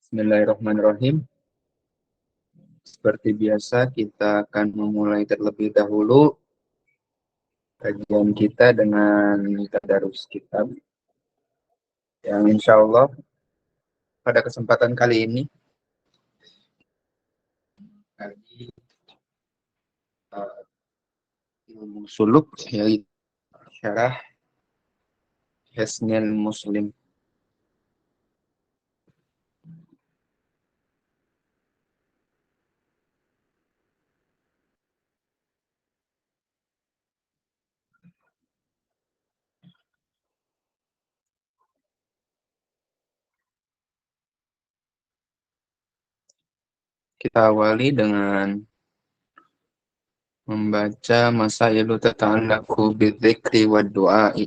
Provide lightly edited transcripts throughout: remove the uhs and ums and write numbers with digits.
Bismillahirrahmanirrahim. Seperti biasa, kita akan memulai terlebih dahulu kajian kita dengan tadarus kitab yang insya Allah pada kesempatan kali ini kaji ilmu suluk, yaitu syarah Hisnul Muslim. Kita awali dengan membaca masailu tata'allaqu bidzikri wa du'a'i.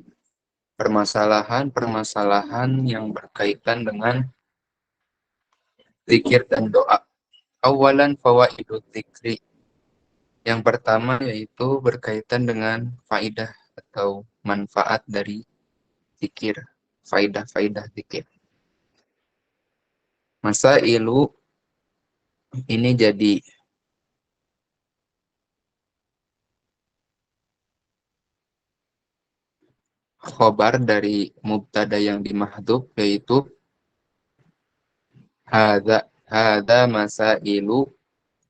Permasalahan-permasalahan yang berkaitan dengan zikir dan doa. Awalan fawaidul zikri. Yang pertama yaitu berkaitan dengan faidah atau manfaat dari zikir. Faidah-faidah zikir. Masailu ini jadi khobar dari mubtada yang dimahdhuf, yaitu hadza masailu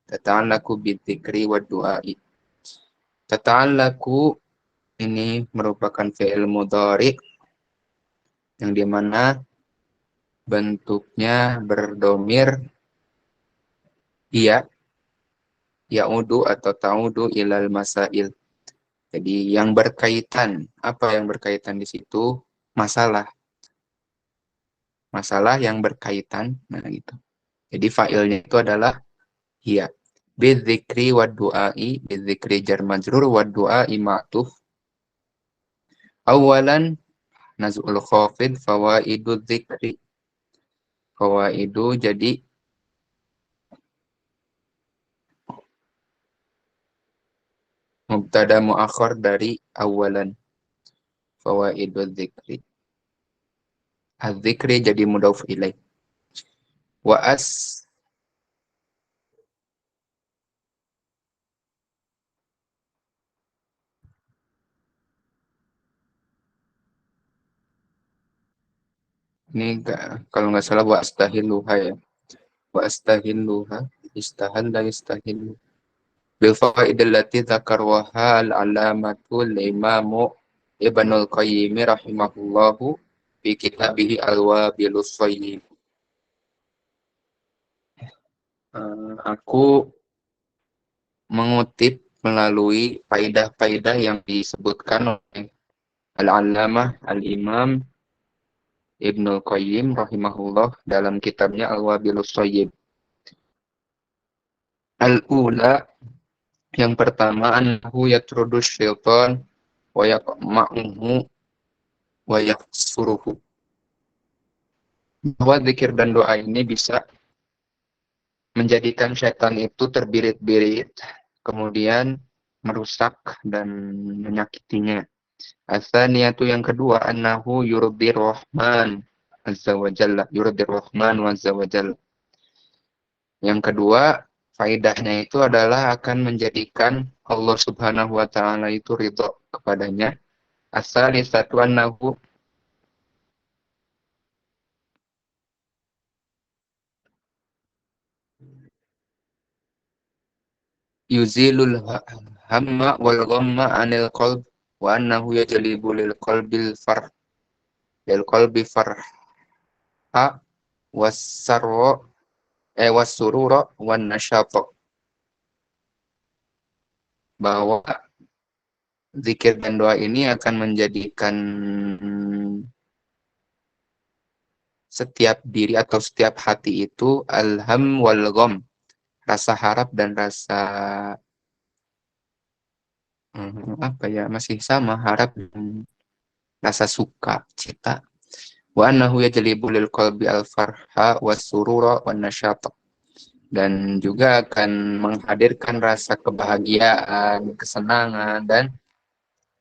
tata'allaqu bidzikri wad du'ai. Tata'allaqu ini merupakan fi'il mudhari yang dimana bentuknya berdomir iya, ya'udu atau ta'udu ilal masail. Jadi yang berkaitan, apa yang berkaitan di situ? Masalah. Masalah yang berkaitan, nah gitu. Jadi fa'ilnya itu adalah hiya. Bidzikri wa du'ai, bidzikri jar majrur wa du'ai ma'tuf. Awalan naz'ul khafid fawaidu dzikri. Fawaidu jadi mubtada muakhir dari awalan. Fawaidu dzikri. Az-dzikri jadi mudhaf ilaih. Wa as ini kalau nggak salah wa astahiluha ya. Wa astahiluha istahalla yastahilu. Bil fawaidil lati dzakarwaha al-alamatul imamu Ibnul Qayyim rahimahullahu fi kitabihi al-wabilus shayyib. Aku mengutip melalui faidah-faidah yang disebutkan oleh Al-Allamah Al-Imam Ibnul Qayyim rahimahullah dalam kitabnya Al-Wabilus Shayyib. Al-ula, yang pertama, annahu yatrudus syaitan wa yaqma'uhu wa yaksuruhu. Bahwa zikir dan doa ini bisa menjadikan syaitan itu terbirit-birit, kemudian merusak dan menyakitinya. Asaniyatu, yang kedua, annahu yurdir rahman azza wa jalla, yurdir rahman wa azza wa jalla. Yang kedua, faidahnya itu adalah akan menjadikan Allah Subhanahu wa taala itu ridho kepadanya. Asalisatu annahu yuzilul hamma wal ghamma anil qalb wa annahu yajlibu lil qalbi farha wassarra wassurura wan nasyata. Bahwa zikir dan doa ini akan menjadikan setiap diri atau setiap hati itu alham wal gham, rasa harap dan rasa apa ya, masih sama, harap dan rasa suka cita. Wa annahu yajlibu lil qalbi al farha was surura wan nasyata, dan juga akan menghadirkan rasa kebahagiaan, kesenangan dan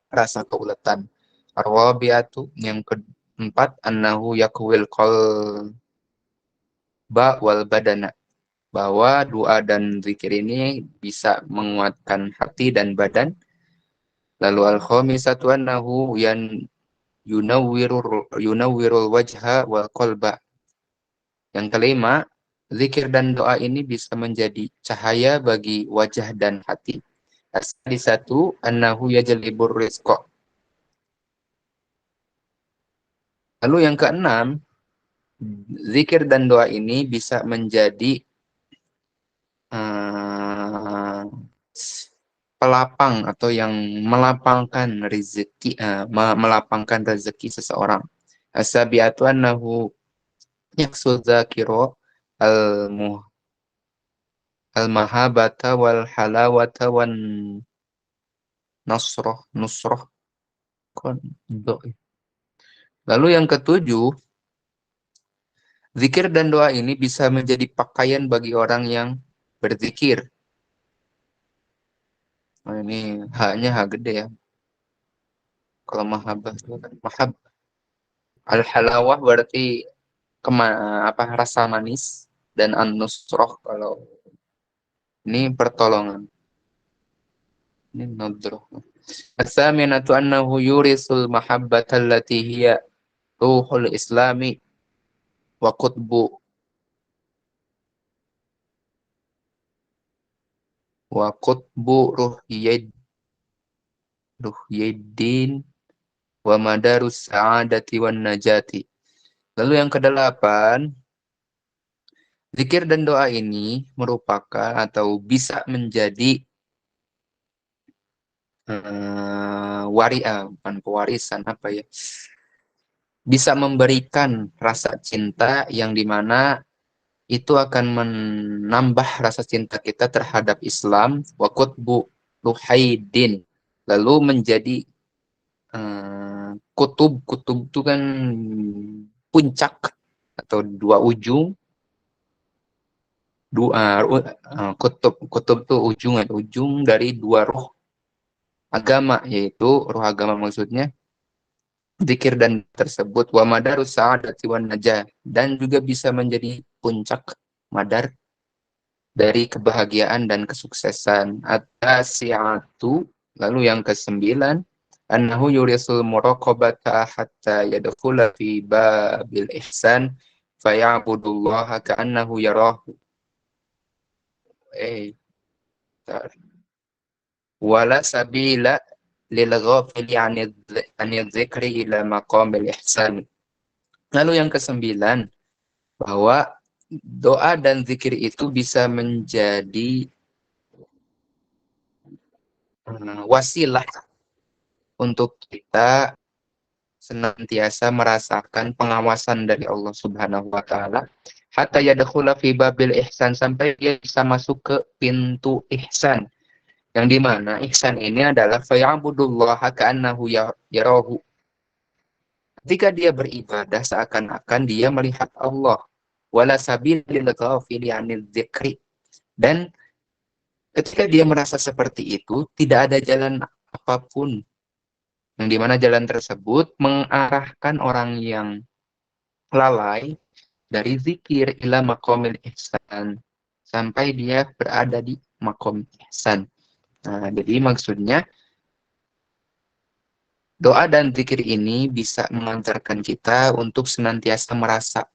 rasa keuletan. Arwabiatu, yang keempat, annahu yakwil qalba wal badana, bahwa doa dan zikir ini bisa menguatkan hati dan badan. Lalu al-khamisatu annahu yunawwirul wajha wal qalba. Yang kelima, zikir dan doa ini bisa menjadi cahaya bagi wajah dan hati. As-sadisatu annahu yajlibur rizqa. Lalu yang keenam, zikir dan doa ini bisa menjadi uh, pelapang atau yang melapangkan rezeki, melapangkan rezeki seseorang. As-sabiatu annahu yaksul zakiro al-mahabata wal halawata wan nusroh. Lalu yang ketujuh, zikir dan doa ini bisa menjadi pakaian bagi orang yang berzikir. Nah, ini haknya hak gede ya. Kalau mahabbah itu kan al-halawah berarti rasa manis, dan an-nusroh kalau ini pertolongan. Ini nadroh. As-saminatu annahu yurisul mahabbata allati hiya ruhul islami wa qutbu ruhyiddin wa madarus sa'adati wan najati. Lalu yang kedelapan, zikir dan doa ini merupakan atau bisa menjadi bukan pewarisan, apa ya? Bisa memberikan rasa cinta yang dimana itu akan menambah rasa cinta kita terhadap Islam, wa qutbu ruhaidin, lalu menjadi kutub itu kan puncak atau dua ujung, kutub itu ujung dari dua ruh agama, yaitu ruh agama maksudnya zikir dan tersebut, wa madarus sa'adati wan najah, dan juga bisa menjadi puncak madar dari kebahagiaan dan kesuksesan. At-tasi'atu, lalu yang kesembilan, annahu yurisul muraqabata hatta yadkhula fi babil ihsan faya'budullaha ka'annahu yarahu. Wala sabila lil ghafili anil dzikri ila maqamil ihsan. Lalu yang kesembilan, bahwa doa dan zikir itu bisa menjadi wasilah untuk kita senantiasa merasakan pengawasan dari Allah Subhanahu wa taala, hatta yadkhula fi babil ihsan, sampai dia bisa masuk ke pintu ihsan. Yang dimana ihsan ini adalah faya'budullaha ka'annahu yarahu. Ketika dia beribadah seakan-akan dia melihat Allah. Wala sabil lil ghafili 'anil dzikri. Dan ketika dia merasa seperti itu, tidak ada jalan apapun yang dimana jalan tersebut mengarahkan orang yang lalai dari zikir ila maqamil ihsan, sampai dia berada di maqam ihsan. Nah, jadi maksudnya doa dan zikir ini bisa mengantarkan kita untuk senantiasa merasa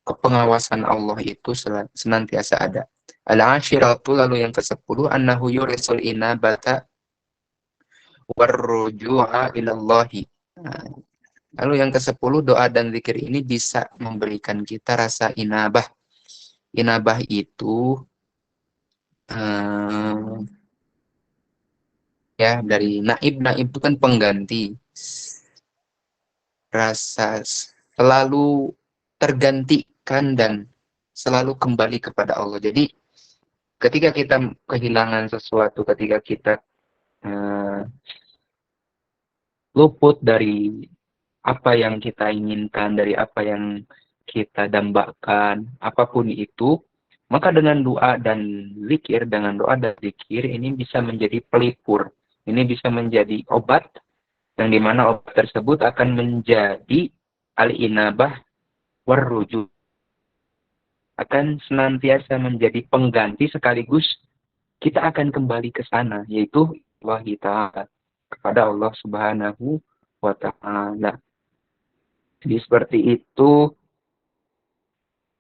pengawasan Allah itu senantiasa ada. Al-ashiratu, lalu yang ke-10, annahu yurisul inabata warruju'a ilallahi. Nah, lalu yang ke-10, doa dan zikir ini bisa memberikan kita rasa inabah. Inabah itu ya dari naib itu kan pengganti, rasa selalu tergantikan dan selalu kembali kepada Allah. Jadi ketika kita kehilangan sesuatu, ketika kita luput dari apa yang kita inginkan, dari apa yang kita dambakan, apapun itu, maka dengan doa dan zikir, ini bisa menjadi pelipur. Ini bisa menjadi obat, yang dimana obat tersebut akan menjadi al-inabah warruju. akan senantiasa menjadi pengganti sekaligus kita akan kembali ke sana, yaitu Allah Ta'ala, kepada Allah Subhanahu wa Ta'ala. Jadi seperti itu.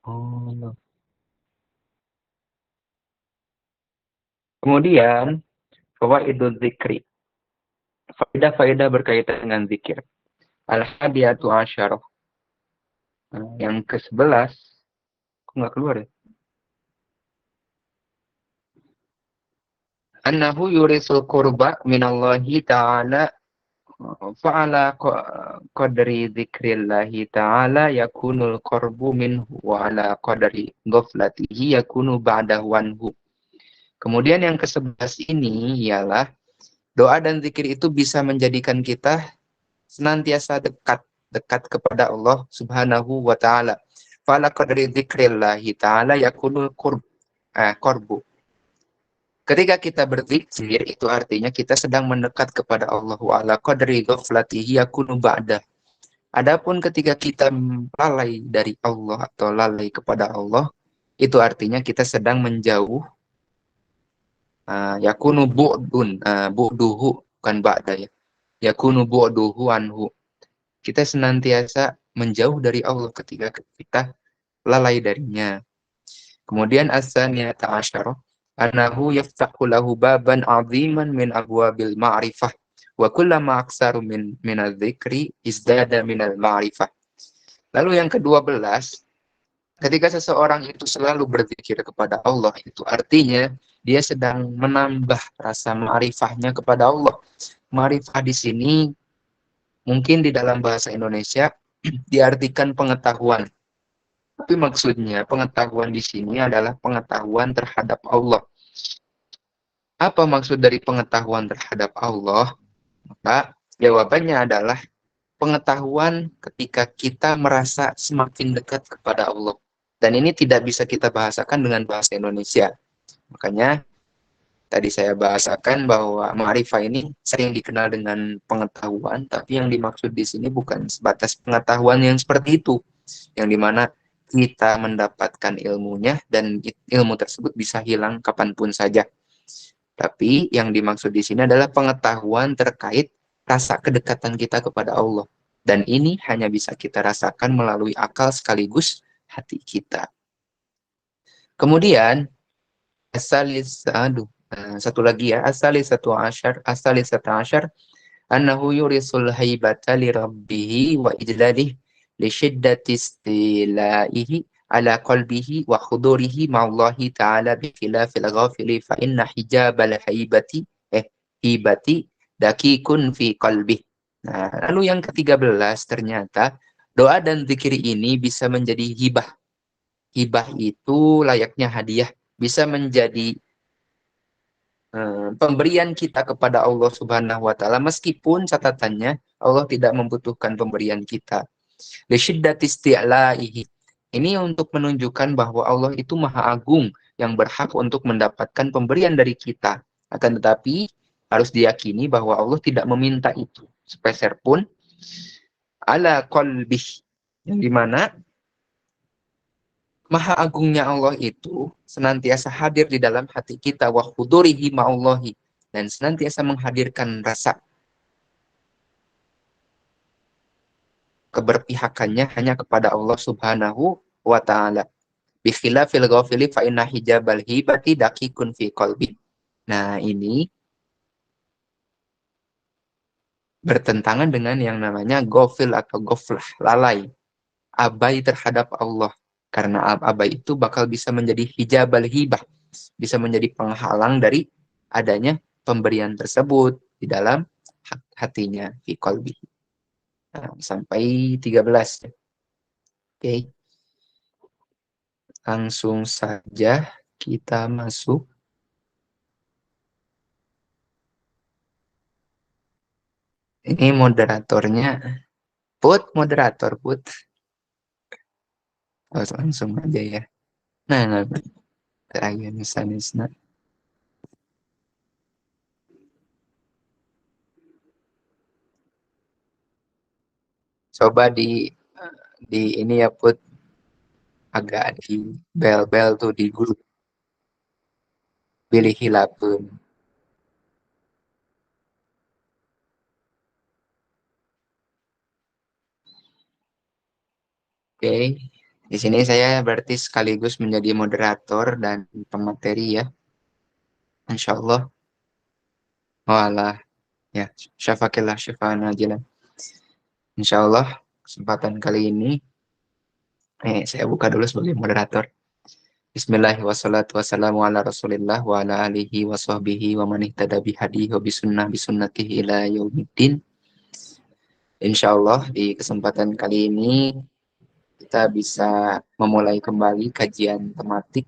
Oh. Kemudian, fawaidul zikri. Faedah-faedah berkaitan dengan zikir. Al-hadiyatu asyarah. Yang ke-11. Kok nggak keluar ya? Annahu yurisul qurba minallahi ta'ala fa'ala qadri zikrillahi ta'ala yakunul qurbu minhu wa ala qadri ghaflatihi yakunu ba'dahu anhu. Kemudian yang ke-11 ini ialah doa dan zikir itu bisa menjadikan kita senantiasa dekat kepada Allah Subhanahu wa taala. Fala qadri dzikrillahi taala yakunul qurbu. Ketika kita berzikir itu artinya kita sedang mendekat kepada Allah wa ala qadri ghaflatihi yakunu ba'da. Adapun ketika kita lalai dari Allah atau lalai kepada Allah, itu artinya kita sedang menjauh. Yakunu bu'duhu, bukan ba'da ya. Yakunu bu'duhu anhu. Kita senantiasa menjauh dari Allah ketika kita lalai darinya. Kemudian as-saniyata asyarah annahu yaftahu lahu baban 'aziman min abwabil ma'rifah wa kullama aksaru min adz-dzikri izdada min al-ma'rifah. Lalu yang ke-12, ketika seseorang itu selalu berzikir kepada Allah, itu artinya dia sedang menambah rasa ma'rifahnya kepada Allah. Ma'rifah di sini mungkin di dalam bahasa Indonesia diartikan pengetahuan. Tapi maksudnya pengetahuan di sini adalah pengetahuan terhadap Allah. Apa maksud dari pengetahuan terhadap Allah? Maka jawabannya adalah pengetahuan ketika kita merasa semakin dekat kepada Allah. Dan ini tidak bisa kita bahasakan dengan bahasa Indonesia. Makanya tadi saya bahasakan bahwa ma'rifah ini sering dikenal dengan pengetahuan, tapi yang dimaksud di sini bukan sebatas pengetahuan yang seperti itu, yang dimana kita mendapatkan ilmunya dan ilmu tersebut bisa hilang kapanpun saja. Tapi yang dimaksud di sini adalah pengetahuan terkait rasa kedekatan kita kepada Allah. Dan ini hanya bisa kita rasakan melalui akal sekaligus hati kita. Kemudian, satu lagi ya, satu asyar, annahu yurisul haibata li rabbih wa ijlalih li syiddati istilaihi ala qalbihi wa khudurihi ma'allahi ta'ala bi khilafil ghafili fa inna hijabal hibati dakikun fi qalbih. Nah, lalu yang ke-13 ternyata doa dan zikir ini bisa menjadi hibah. Hibah itu layaknya hadiah, bisa menjadi pemberian kita kepada Allah Subhanahu wa taala meskipun catatannya Allah tidak membutuhkan pemberian kita. Lisyiddati isti'laihi. Ini untuk menunjukkan bahwa Allah itu Maha Agung yang berhak untuk mendapatkan pemberian dari kita. Akan tetapi harus diyakini bahwa Allah tidak meminta itu sepeser pun ala qalbih. Yang dimana Maha Agungnya Allah itu senantiasa hadir di dalam hati kita wa hudurihi ma'allahi, dan senantiasa menghadirkan rasa keberpihakannya hanya kepada Allah Subhanahu wa taala. Bi khilafil ghafili fa inna hijabal hibati dakikun fi qalbi. Nah, ini bertentangan dengan yang namanya ghafil atau ghaflah, lalai, abai terhadap Allah. Karena abai itu bakal bisa menjadi hijabal hibah, bisa menjadi penghalang dari adanya pemberian tersebut di dalam hatinya, fi qalbi. Nah, sampai 13. Oke. Langsung saja kita masuk. Ini moderatornya. Moderator Put. Langsung aja ya. Nah, terakhir Nisna. Coba di ini ya Put. agak di bel-bel tuh di grup pilih hilapun. Oke, di sini saya berarti sekaligus menjadi moderator dan pemateri ya, insya Allah. Walah, ya, syafakillah syafaan ajilan. Insya Allah kesempatan kali ini, saya buka dulu sebagai moderator. Bismillahirrahmanirrahim. Wassalatu wassalamu ala Rasulillah wa ala alihi wa sahbihi wa man ihtada bihadihi wa bisunnah bisunnatihi ila yaumiddin. Insyaallah di kesempatan kali ini kita bisa memulai kembali kajian tematik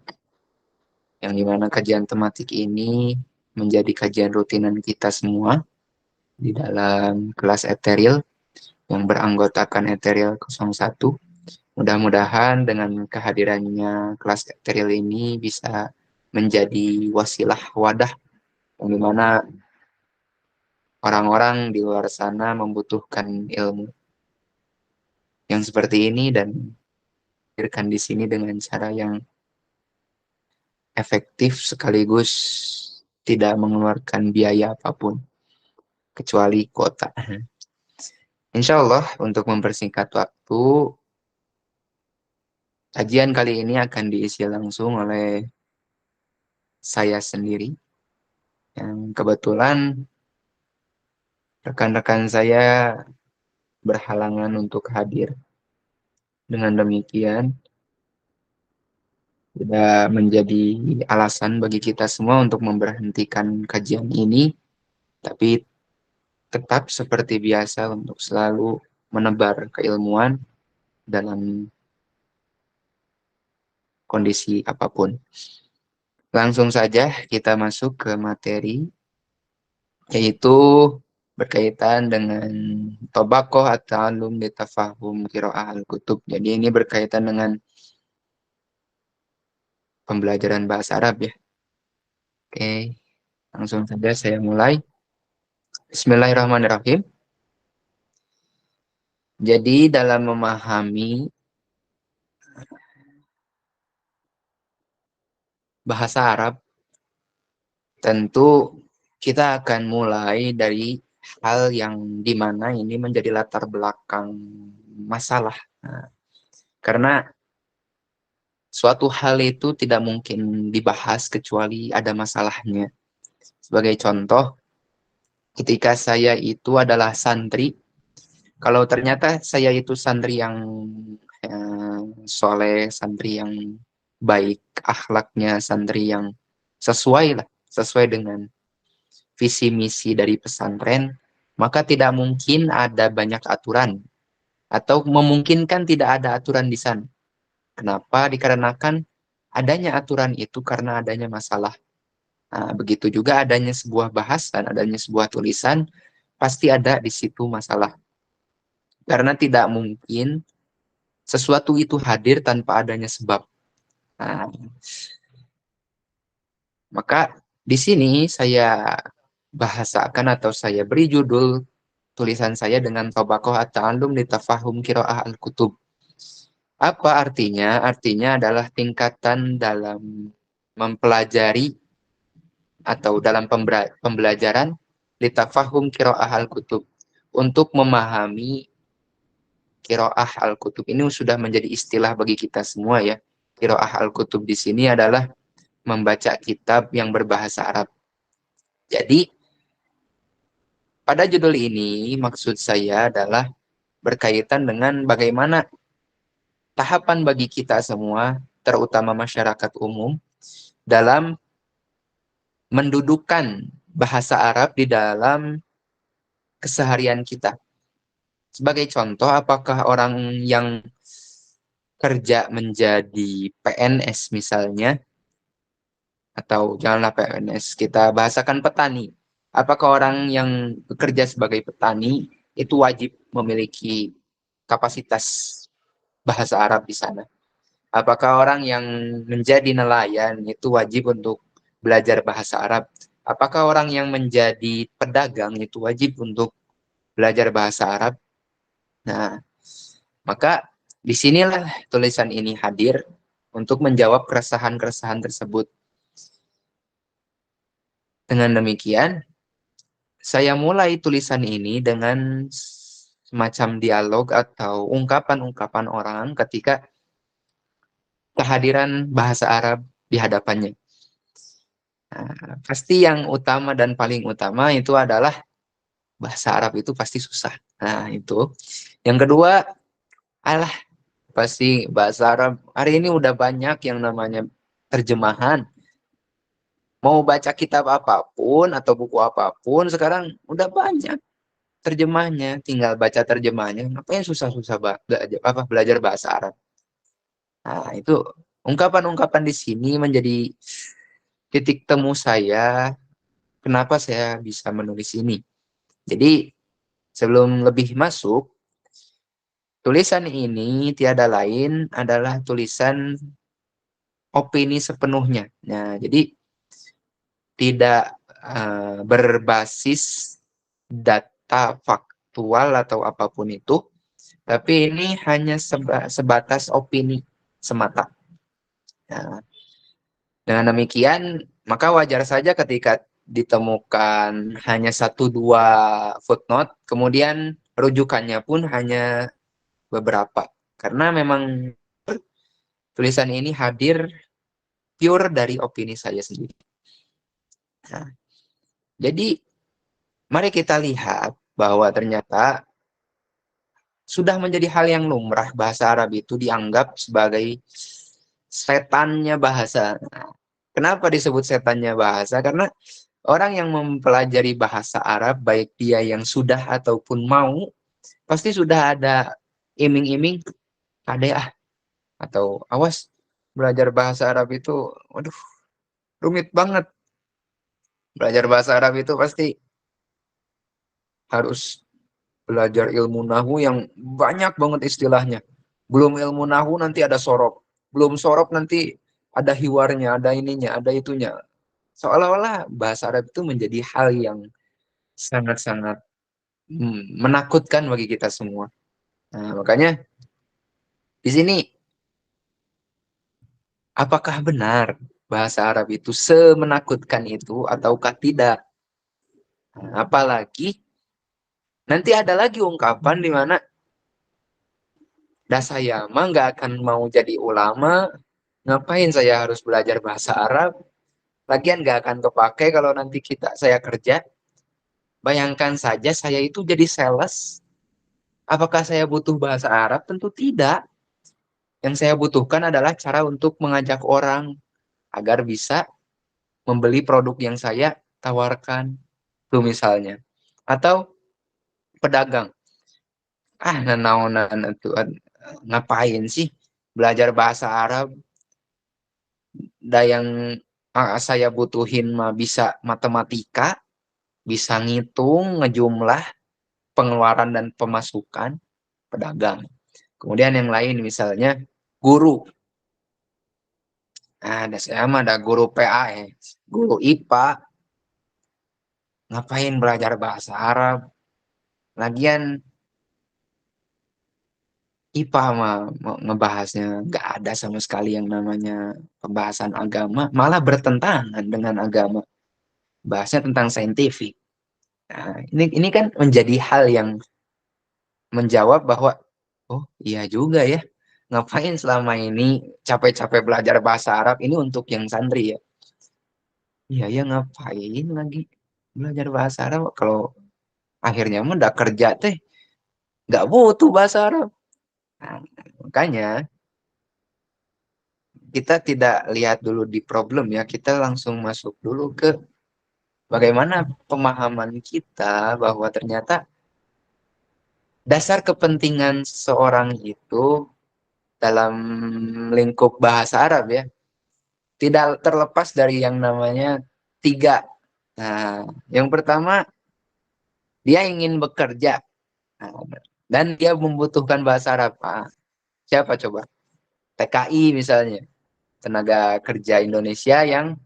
yang dimana kajian tematik ini menjadi kajian rutinan kita semua di dalam kelas eteril yang beranggotakan eteril 01. Mudah-mudahan dengan kehadirannya kelas eteril ini bisa menjadi wasilah wadah yang dimana orang-orang di luar sana membutuhkan ilmu yang seperti ini dan hadirkan di sini dengan cara yang efektif sekaligus tidak mengeluarkan biaya apapun kecuali kuota. Insya Allah untuk mempersingkat waktu, kajian kali ini akan diisi langsung oleh saya sendiri yang kebetulan rekan-rekan saya berhalangan untuk hadir. Dengan demikian, tidak menjadi alasan bagi kita semua untuk memberhentikan kajian ini, tapi tetap seperti biasa untuk selalu menebar keilmuan dalam kondisi apapun. Langsung saja kita masuk ke materi, yaitu berkaitan dengan tobakoh atau alum ditafahum kiro'ah al-kutub. Jadi ini berkaitan dengan pembelajaran bahasa Arab ya. Oke, langsung saja saya mulai. Bismillahirrahmanirrahim. Jadi dalam memahami bahasa Arab, tentu kita akan mulai dari hal yang dimana ini menjadi latar belakang masalah. Nah, karena suatu hal itu tidak mungkin dibahas kecuali ada masalahnya. Sebagai contoh, ketika saya itu adalah santri, kalau ternyata saya itu santri yang soleh, santri yang baik, akhlaknya santri yang sesuai lah, sesuai dengan visi misi dari pesantren, maka tidak mungkin ada banyak aturan atau memungkinkan tidak ada aturan di sana. Kenapa? Dikarenakan adanya aturan itu karena adanya masalah. Nah, begitu juga adanya sebuah bahasan, adanya sebuah tulisan, pasti ada di situ masalah. Karena tidak mungkin sesuatu itu hadir tanpa adanya sebab. Nah, maka di sini saya bahasakan atau saya beri judul tulisan saya dengan Tabakoh at-ta'allum li tafahum qiraah al-kutub. Apa artinya? Artinya adalah tingkatan dalam mempelajari atau dalam pembelajaran li tafahum qiraah al-kutub. Untuk memahami qiraah al-kutub ini sudah menjadi istilah bagi kita semua ya. Qiraah al-kutub di sini adalah membaca kitab yang berbahasa Arab. Jadi pada judul ini maksud saya adalah berkaitan dengan bagaimana tahapan bagi kita semua, terutama masyarakat umum, dalam mendudukan bahasa Arab di dalam keseharian kita. Sebagai contoh, apakah orang yang kerja menjadi PNS misalnya, atau janganlah PNS, kita bahasakan petani. Apakah orang yang bekerja sebagai petani itu wajib memiliki kapasitas bahasa Arab di sana? Apakah orang yang menjadi nelayan itu wajib untuk belajar bahasa Arab? Apakah orang yang menjadi pedagang itu wajib untuk belajar bahasa Arab? Nah, maka Disinilah tulisan ini hadir untuk menjawab keresahan-keresahan tersebut. Dengan demikian, saya mulai tulisan ini dengan semacam dialog atau ungkapan-ungkapan orang ketika kehadiran bahasa Arab di hadapannya. Nah, pasti yang utama dan paling utama itu adalah bahasa Arab itu pasti susah. Nah, itu. Yang kedua, alah, pasti bahasa Arab. Hari ini udah banyak yang namanya terjemahan. Mau baca kitab apapun atau buku apapun, sekarang udah banyak terjemahnya. Tinggal baca terjemahnya. Ngapain susah-susah belajar bahasa Arab? Nah, itu ungkapan-ungkapan di sini menjadi titik temu saya kenapa saya bisa menulis ini. Jadi, sebelum lebih masuk, tulisan ini tiada lain adalah tulisan opini sepenuhnya. Nah, jadi tidak berbasis data faktual atau apapun itu, tapi ini hanya sebatas opini semata. Nah, dengan demikian, maka wajar saja ketika ditemukan hanya 1-2 footnote, kemudian rujukannya pun hanya beberapa. Karena memang tulisan ini hadir pure dari opini saya sendiri. Nah, jadi mari kita lihat bahwa ternyata sudah menjadi hal yang lumrah bahasa Arab itu dianggap sebagai setannya bahasa. Nah, kenapa disebut setannya bahasa? Karena orang yang mempelajari bahasa Arab, baik dia yang sudah ataupun mau, pasti sudah ada iming-iming, ada ya, atau awas belajar bahasa Arab itu, waduh, rumit banget. Belajar bahasa Arab itu pasti harus belajar ilmu nahu yang banyak banget istilahnya. Belum ilmu nahu nanti ada sorop. Belum sorop nanti ada hiwarnya, ada ininya, ada itunya. Seolah-olah bahasa Arab itu menjadi hal yang sangat-sangat menakutkan bagi kita semua. Nah, makanya di sini apakah benar bahasa Arab itu semenakutkan itu ataukah tidak? Nah, apalagi nanti ada lagi ungkapan di mana saya mah nggak akan mau jadi ulama, ngapain saya harus belajar bahasa Arab? Lagian nggak akan kepake kalau nanti saya kerja. Bayangkan saja saya itu jadi sales. Apakah saya butuh bahasa Arab? Tentu tidak. Yang saya butuhkan adalah cara untuk mengajak orang agar bisa membeli produk yang saya tawarkan. Itu misalnya. Atau pedagang. Nanaonan itu ngapain sih belajar bahasa Arab? Yang saya butuhin mah bisa matematika, bisa ngitung, ngejumlah, pengeluaran dan pemasukan, pedagang. Kemudian yang lain misalnya guru. Ada saya mah ada guru PAS, guru IPA, ngapain belajar bahasa Arab? Lagian IPA mah ngebahasnya nggak ada sama sekali yang namanya pembahasan agama, malah bertentangan dengan agama. Bahasnya tentang saintifik. Nah, ini kan menjadi hal yang menjawab bahwa oh iya juga ya, ngapain selama ini capek-capek belajar bahasa Arab ini untuk yang santri ya. Iya ya, ngapain lagi belajar bahasa Arab kalau akhirnya mah udah kerja teh nggak butuh bahasa Arab. Nah, makanya kita tidak lihat dulu di problem ya, kita langsung masuk dulu ke bagaimana pemahaman kita bahwa ternyata dasar kepentingan seorang itu dalam lingkup bahasa Arab ya, tidak terlepas dari yang namanya 3. Nah, yang pertama, dia ingin bekerja. Nah, dan dia membutuhkan bahasa Arab. Siapa coba? TKI misalnya, tenaga kerja Indonesia yang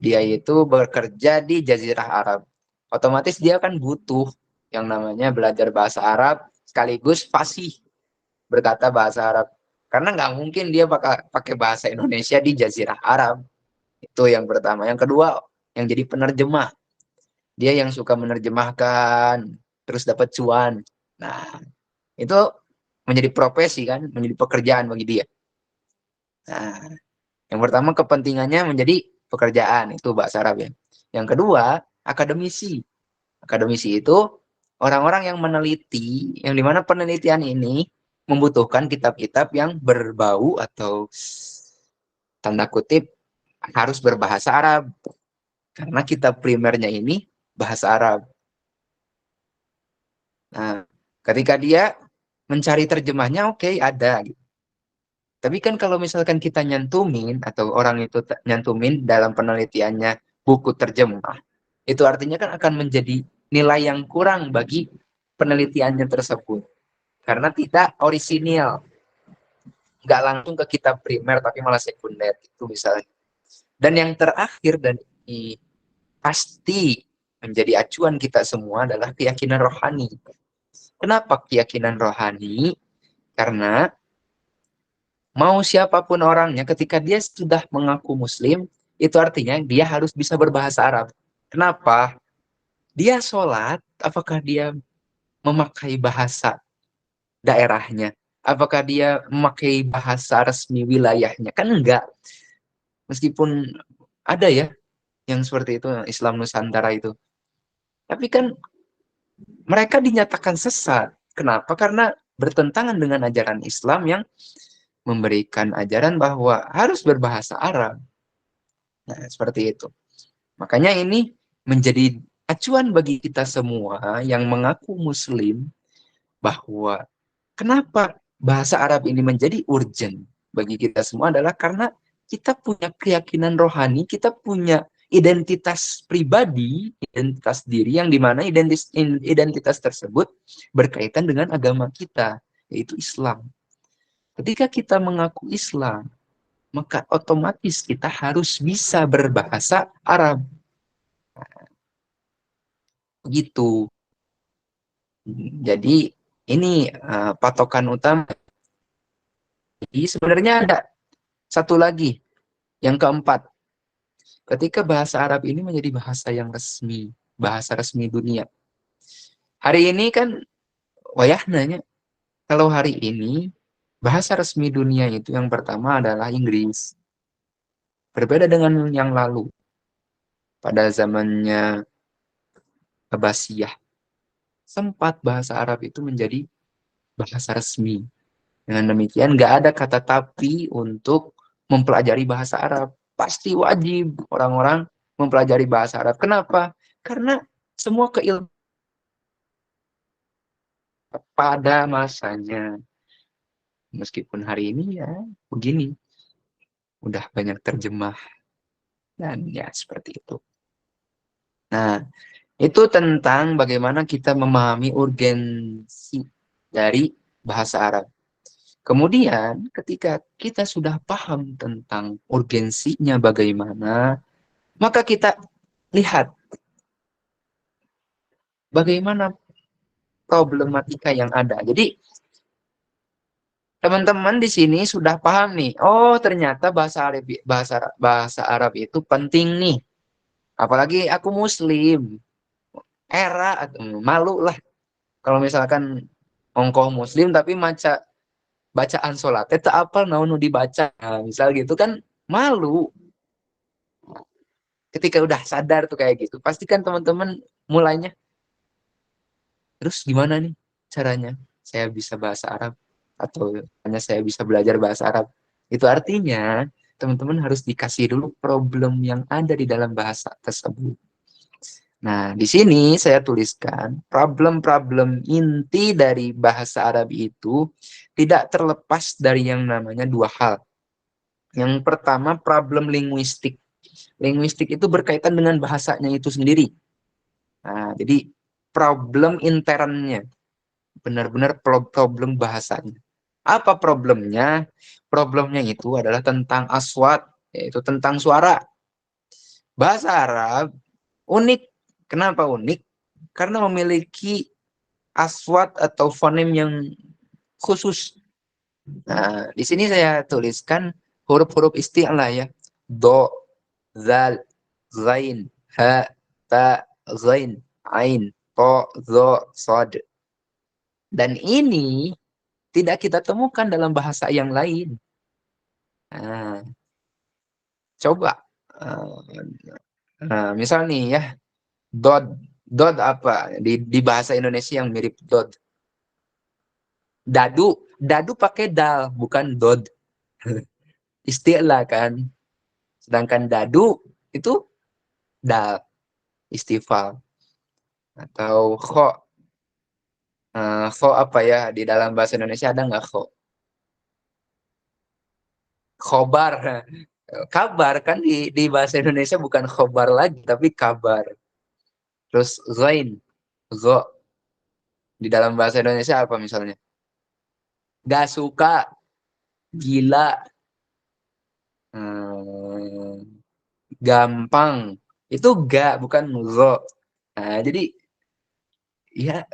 dia itu bekerja di Jazirah Arab. Otomatis dia kan butuh yang namanya belajar bahasa Arab sekaligus fasih. berkata bahasa Arab. Karena nggak mungkin dia pakai bahasa Indonesia di Jazirah Arab. Itu yang pertama. Yang kedua, yang jadi penerjemah. Dia yang suka menerjemahkan, terus dapat cuan. Nah, itu menjadi profesi kan, menjadi pekerjaan bagi dia. Nah, yang pertama kepentingannya menjadi pekerjaan, itu bahasa Arab ya. Yang kedua, akademisi. Akademisi itu orang-orang yang meneliti, yang dimana penelitian ini membutuhkan kitab-kitab yang berbau atau tanda kutip harus berbahasa Arab. Karena kitab primernya ini bahasa Arab. Nah, ketika dia mencari terjemahnya, oke, ada. Gitu. Tapi kan kalau misalkan kita nyantumin, atau orang itu nyantumin dalam penelitiannya buku terjemah, itu artinya kan akan menjadi nilai yang kurang bagi penelitiannya tersebut. Karena tidak orisinil. Nggak langsung ke kitab primer, tapi malah sekunder. Itu misalnya. Dan yang terakhir, dan ini pasti menjadi acuan kita semua, adalah keyakinan rohani. Kenapa keyakinan rohani? Karena mau siapapun orangnya, ketika dia sudah mengaku muslim, itu artinya dia harus bisa berbahasa Arab. Kenapa? Dia sholat, apakah dia memakai bahasa daerahnya? Apakah dia memakai bahasa resmi wilayahnya? Kan enggak. Meskipun ada ya yang seperti itu, Islam Nusantara itu. Tapi kan mereka dinyatakan sesat. Kenapa? Karena bertentangan dengan ajaran Islam yang memberikan ajaran bahwa harus berbahasa Arab. Nah, seperti itu. Makanya ini menjadi acuan bagi kita semua yang mengaku muslim, bahwa kenapa bahasa Arab ini menjadi urgent bagi kita semua adalah karena kita punya keyakinan rohani, kita punya identitas pribadi, identitas diri, yang dimana identitas tersebut berkaitan dengan agama kita, yaitu Islam. Ketika kita mengaku Islam, maka otomatis kita harus bisa berbahasa Arab. Begitu. Jadi ini patokan utama. Jadi sebenarnya ada satu lagi, yang keempat. Ketika bahasa Arab ini menjadi bahasa yang resmi, bahasa resmi dunia. Hari ini kan wayahnya, kalau hari ini bahasa resmi dunia itu yang pertama adalah Inggris. Berbeda dengan yang lalu. Pada zamannya Abbasiyah, sempat bahasa Arab itu menjadi bahasa resmi. Dengan demikian, nggak ada kata tapi untuk mempelajari bahasa Arab. Pasti wajib orang-orang mempelajari bahasa Arab. Kenapa? Karena semua keilmuan pada masanya. Meskipun hari ini ya begini, udah banyak terjemah. Dan ya seperti itu. Nah, itu tentang bagaimana kita memahami urgensi dari bahasa Arab. Kemudian ketika kita sudah paham tentang urgensinya bagaimana, maka kita lihat bagaimana problematika yang ada. Jadi teman-teman di sini sudah paham nih. Oh, ternyata bahasa Arab itu penting nih. Apalagi aku muslim. Era malu lah kalau misalkan ongkoh muslim tapi bacaan sholat itu apa naon dibaca. Nah, misal gitu kan malu. Ketika udah sadar tuh kayak gitu, pastikan teman-teman mulainya, terus gimana nih caranya saya bisa bahasa Arab, atau hanya saya bisa belajar bahasa Arab. Itu artinya teman-teman harus dikasih dulu problem yang ada di dalam bahasa tersebut. Nah, di sini saya tuliskan problem-problem inti dari bahasa Arab itu tidak terlepas dari yang namanya dua hal. Yang pertama, problem linguistik. Linguistik itu berkaitan dengan bahasanya itu sendiri. Nah, jadi problem internnya, benar-benar problem bahasanya. Apa problemnya? Problemnya itu adalah tentang aswat, yaitu tentang suara. Bahasa Arab unik. Kenapa unik? Karena memiliki aswat atau fonem yang khusus. Nah, di sini saya tuliskan huruf-huruf isti'la ya. Do, zal, zain, ha, ta, zain, ain, to, zo, sod. Dan ini tidak kita temukan dalam bahasa yang lain. Nah, coba. Misal nih ya, dod. Dod apa? Di bahasa Indonesia yang mirip dod. Dadu. Dadu pakai dal, bukan dod. Istilah kan. Sedangkan dadu itu dal, istifal. Atau kho. Kho apa ya? Di dalam bahasa Indonesia ada nggak kho? Khobar. Kabar kan di bahasa Indonesia bukan khobar lagi, tapi kabar. Terus ghain. Go. Di dalam bahasa Indonesia apa misalnya? Gak suka, gila, hmm, gampang. Itu gak, bukan go. Nah, jadi ya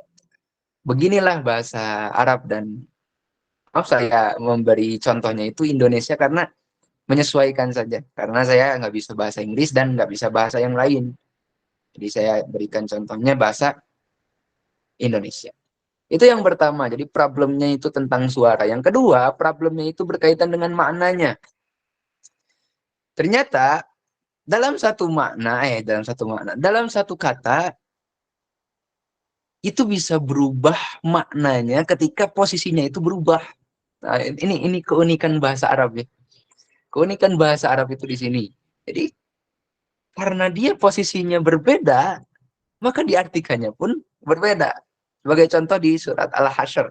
beginilah bahasa Arab dan maaf saya memberi contohnya itu Indonesia karena menyesuaikan saja. Karena saya nggak bisa bahasa Inggris dan nggak bisa bahasa yang lain. Jadi saya berikan contohnya bahasa Indonesia. Itu yang pertama. Jadi problemnya itu tentang suara. Yang kedua, problemnya itu berkaitan dengan maknanya. Ternyata dalam satu kata itu bisa berubah maknanya ketika posisinya itu berubah. Nah, ini keunikan bahasa Arab ya. Keunikan bahasa Arab itu di sini. Jadi karena dia posisinya berbeda, maka diartikannya pun berbeda. Sebagai contoh di surat Al-Hasyr.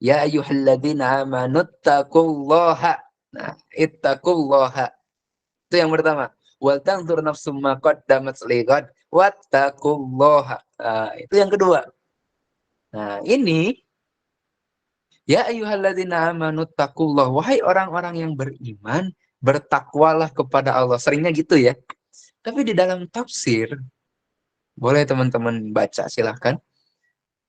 Ya ayyuhalladzina amanu taqullaha. Nah, ittaqullaha. Itu yang pertama. Wal tanzur nafsum ma qaddamat lighad wattaqullaha. Nah, itu yang kedua. Nah, ini ya ayyuhalladzina amanu taqullah. Wahai orang-orang yang beriman, bertakwalah kepada Allah. Seringnya gitu ya. Tapi di dalam tafsir, boleh teman-teman baca silahkan.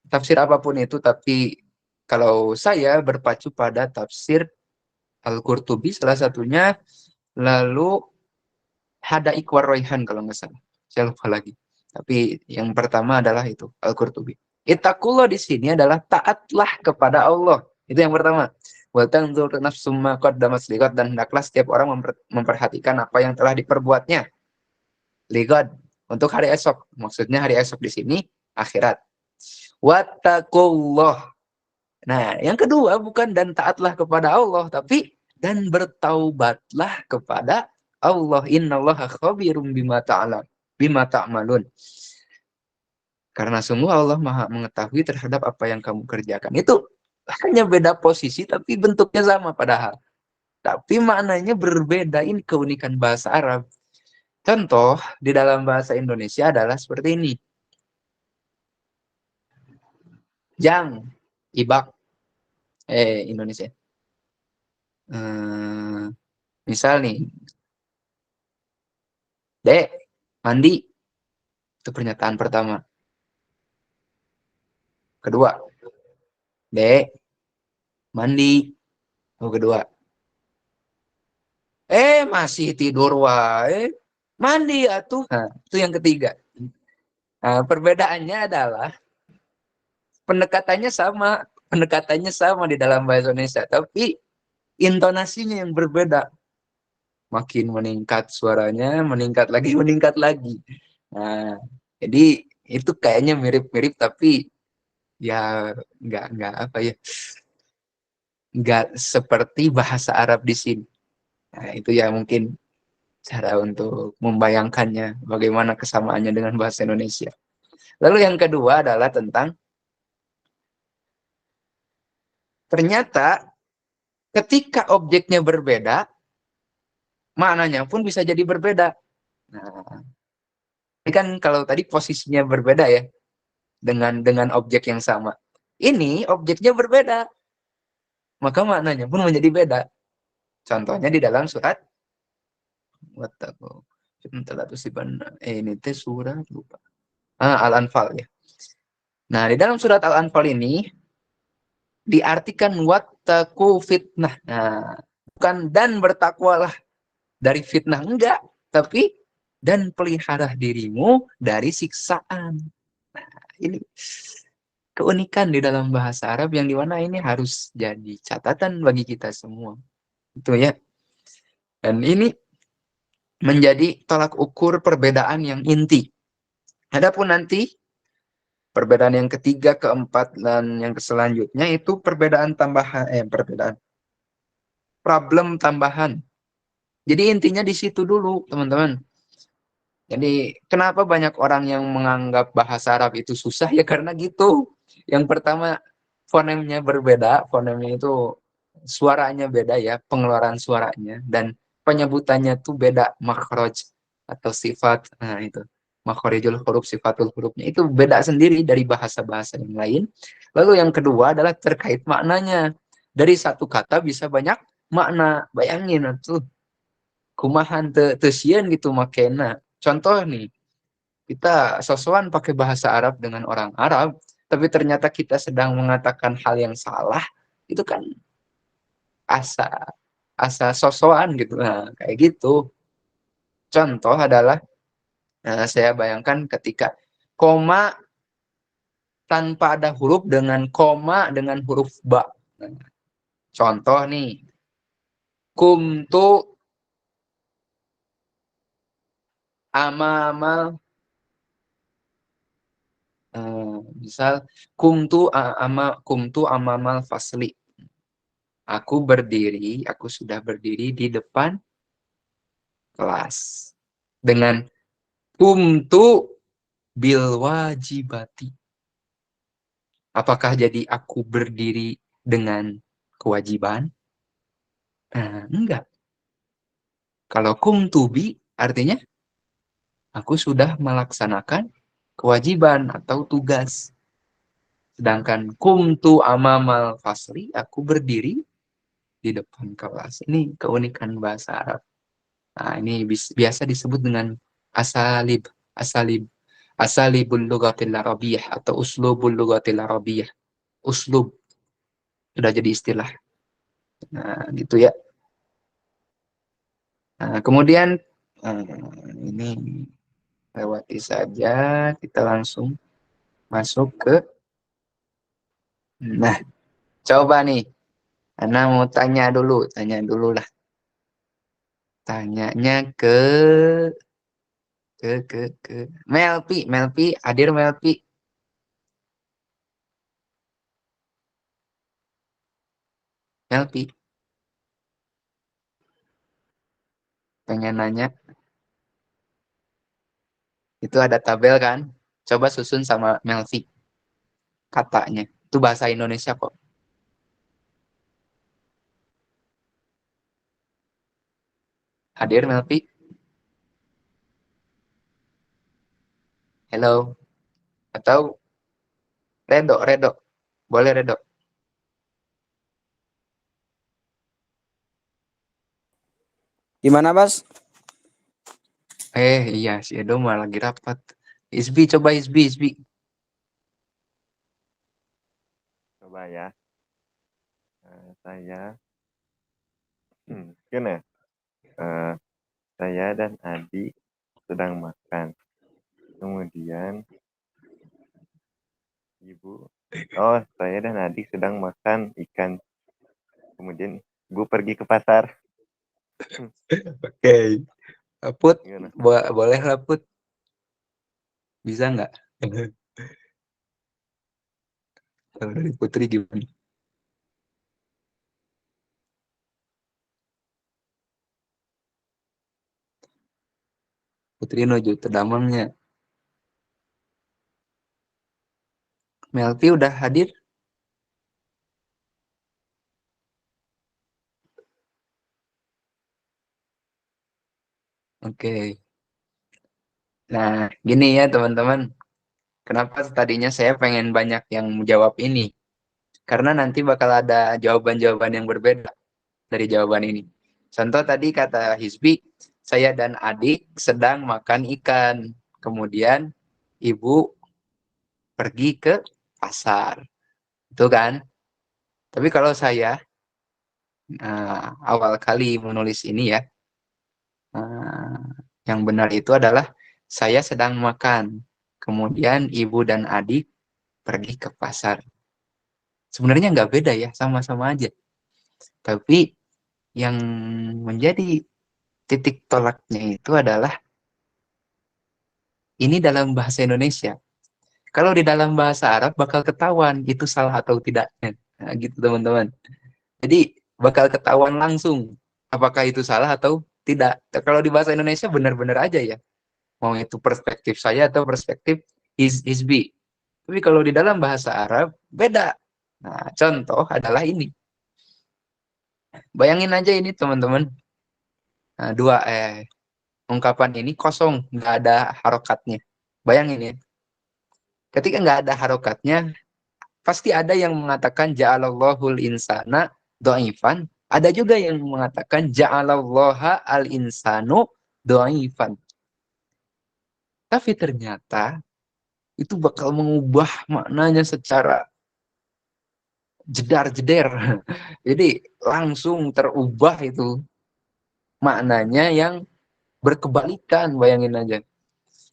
Tafsir apapun itu, tapi kalau saya berpacu pada tafsir Al-Qurtubi salah satunya, lalu Hadaik war Raihan kalau nggak salah. Saya lupa lagi. Tapi yang pertama adalah itu Al-Qurtubi. Ittaqullah di sini adalah taatlah kepada Allah. Itu yang pertama. Wa tanzur nafsum ma qaddamat liqad, dan hendaklah setiap orang memperhatikan apa yang telah diperbuatnya. Liqad untuk hari esok. Maksudnya hari esok di sini akhirat. Wattaqullah. Nah, yang kedua bukan dan taatlah kepada Allah, tapi dan bertaubatlah kepada Allah. Innallaha khabirum bima ta'malun. Karena sungguh Allah Maha mengetahui terhadap apa yang kamu kerjakan. Itu hanya beda posisi tapi bentuknya sama padahal. Tapi maknanya berbeda. Ini keunikan bahasa Arab. Contoh di dalam bahasa Indonesia adalah seperti ini. Jang, ibak, Indonesia. Misal nih, Dek, mandi. Itu pernyataan pertama. Kedua, Dek, mandi. Oh, kedua. Masih tidur wae. Mandi atuh. Nah, itu yang ketiga. Nah, perbedaannya adalah pendekatannya sama di dalam bahasa Indonesia, tapi intonasinya yang berbeda. Makin meningkat suaranya, meningkat lagi, meningkat lagi. Nah, jadi itu kayaknya mirip-mirip, tapi ya nggak apa ya, nggak seperti bahasa Arab di sini. Nah, itu ya mungkin cara untuk membayangkannya bagaimana kesamaannya dengan bahasa Indonesia. Lalu yang kedua adalah tentang ternyata ketika objeknya berbeda, maknanya pun bisa jadi berbeda. Nah, ini kan kalau tadi posisinya berbeda ya dengan objek yang sama. Ini objeknya berbeda, maka maknanya pun menjadi beda. Contohnya di dalam surat ini teh surat lupa. Al-Anfal ya. Nah, di dalam surat Al-Anfal ini diartikan wattaqu fitnah. Nah, bukan dan bertakwalah dari fitnah, enggak, tapi dan pelihara dirimu dari siksaan. Nah, ini keunikan di dalam bahasa Arab yang dimana ini harus jadi catatan bagi kita semua. Itu ya. Dan ini menjadi tolak ukur perbedaan yang inti. Adapun nanti perbedaan yang ketiga, keempat, dan yang selanjutnya itu perbedaan tambahan, perbedaan problem tambahan. Jadi intinya di situ dulu, teman-teman. Jadi kenapa banyak orang yang menganggap bahasa Arab itu susah ya karena gitu. Yang pertama fonemnya berbeda, fonemnya itu suaranya beda ya, pengeluaran suaranya dan penyebutannya tuh beda, makhraj atau sifat. Nah, itu. Makhrijul huruf, sifatul hurufnya itu beda sendiri dari bahasa-bahasa yang lain. Lalu yang kedua adalah terkait maknanya. Dari satu kata bisa banyak makna. Bayangin tuh kumahan tesian gitu makena. Contoh nih, kita sosokan pakai bahasa Arab dengan orang Arab, tapi ternyata kita sedang mengatakan hal yang salah, itu kan asa asa sosokan gitu. Nah, kayak gitu. Contoh adalah saya bayangkan ketika koma tanpa ada huruf dengan koma dengan huruf ba. Nah, contoh nih, kumtu amamal misal kumtu amamal fasli. Aku sudah berdiri di depan kelas. Dengan kumtu bil wajibati. Apakah jadi aku berdiri dengan kewajiban? Enggak. Kalau kumtu bi artinya aku sudah melaksanakan kewajiban atau tugas. Sedangkan kumtu amamal fasli, aku berdiri di depan kelas. Ini keunikan bahasa Arab. Nah, ini biasa disebut dengan asalib, asalib, asalibul lughatil arabiyyah atau uslubul lughatil arabiyyah. Uslub sudah jadi istilah. Nah, gitu ya. Nah, kemudian ini lewati saja, kita langsung masuk ke. Nah, coba nih, Ana mau tanya dulu lah. Tanyanya ke Melpi, Melpi, hadir Melpi. Melpi, pengen nanya. Itu ada tabel kan? Coba susun sama Melvi katanya. Itu bahasa Indonesia kok. Hadir Melvi? Hello. Atau Redo, Redo. Boleh Redo. Gimana, Bas? Iya, si Edo mah lagi rapat. Isbi, coba Isbi, Isbi. Coba ya. Saya mungkin ya. Saya dan adik sedang makan. Kemudian saya dan adik sedang makan ikan. Kemudian ibu pergi ke pasar. Oke. Put, Gimana? boleh lah Put. Bisa nggak? Kalau dari Putri gimana? Putri nuju terdamangnya. Melvi udah hadir? Oke. Nah, gini ya teman-teman. Kenapa tadinya saya pengen banyak yang menjawab ini? Karena nanti bakal ada jawaban-jawaban yang berbeda dari jawaban ini. Contoh tadi kata Hizbi, saya dan adik sedang makan ikan. Kemudian ibu pergi ke pasar. Itu kan? Tapi kalau saya awal kali menulis ini ya, yang benar itu adalah saya sedang makan, kemudian ibu dan adik pergi ke pasar. Sebenarnya nggak beda ya, sama-sama aja. Tapi yang menjadi titik tolaknya itu adalah ini dalam bahasa Indonesia. Kalau di dalam bahasa Arab bakal ketahuan itu salah atau tidaknya. Nah, gitu teman-teman. Jadi bakal ketahuan langsung apakah itu salah atau tidak. Kalau di bahasa Indonesia benar-benar aja ya. Mau itu perspektif saya atau perspektif Hizbi. Tapi kalau di dalam bahasa Arab beda. Nah, contoh adalah ini. Bayangin aja ini teman-teman. Nah, ungkapan ini kosong, nggak ada harokatnya. Bayangin ya. Ketika nggak ada harokatnya, pasti ada yang mengatakan ja'alallahul insana do'ifan. Ada juga yang mengatakan ja'alallaha al insanu do'ifan. Tapi ternyata itu bakal mengubah maknanya secara jedar-jeder. Jadi langsung terubah itu maknanya yang berkebalikan, bayangin aja.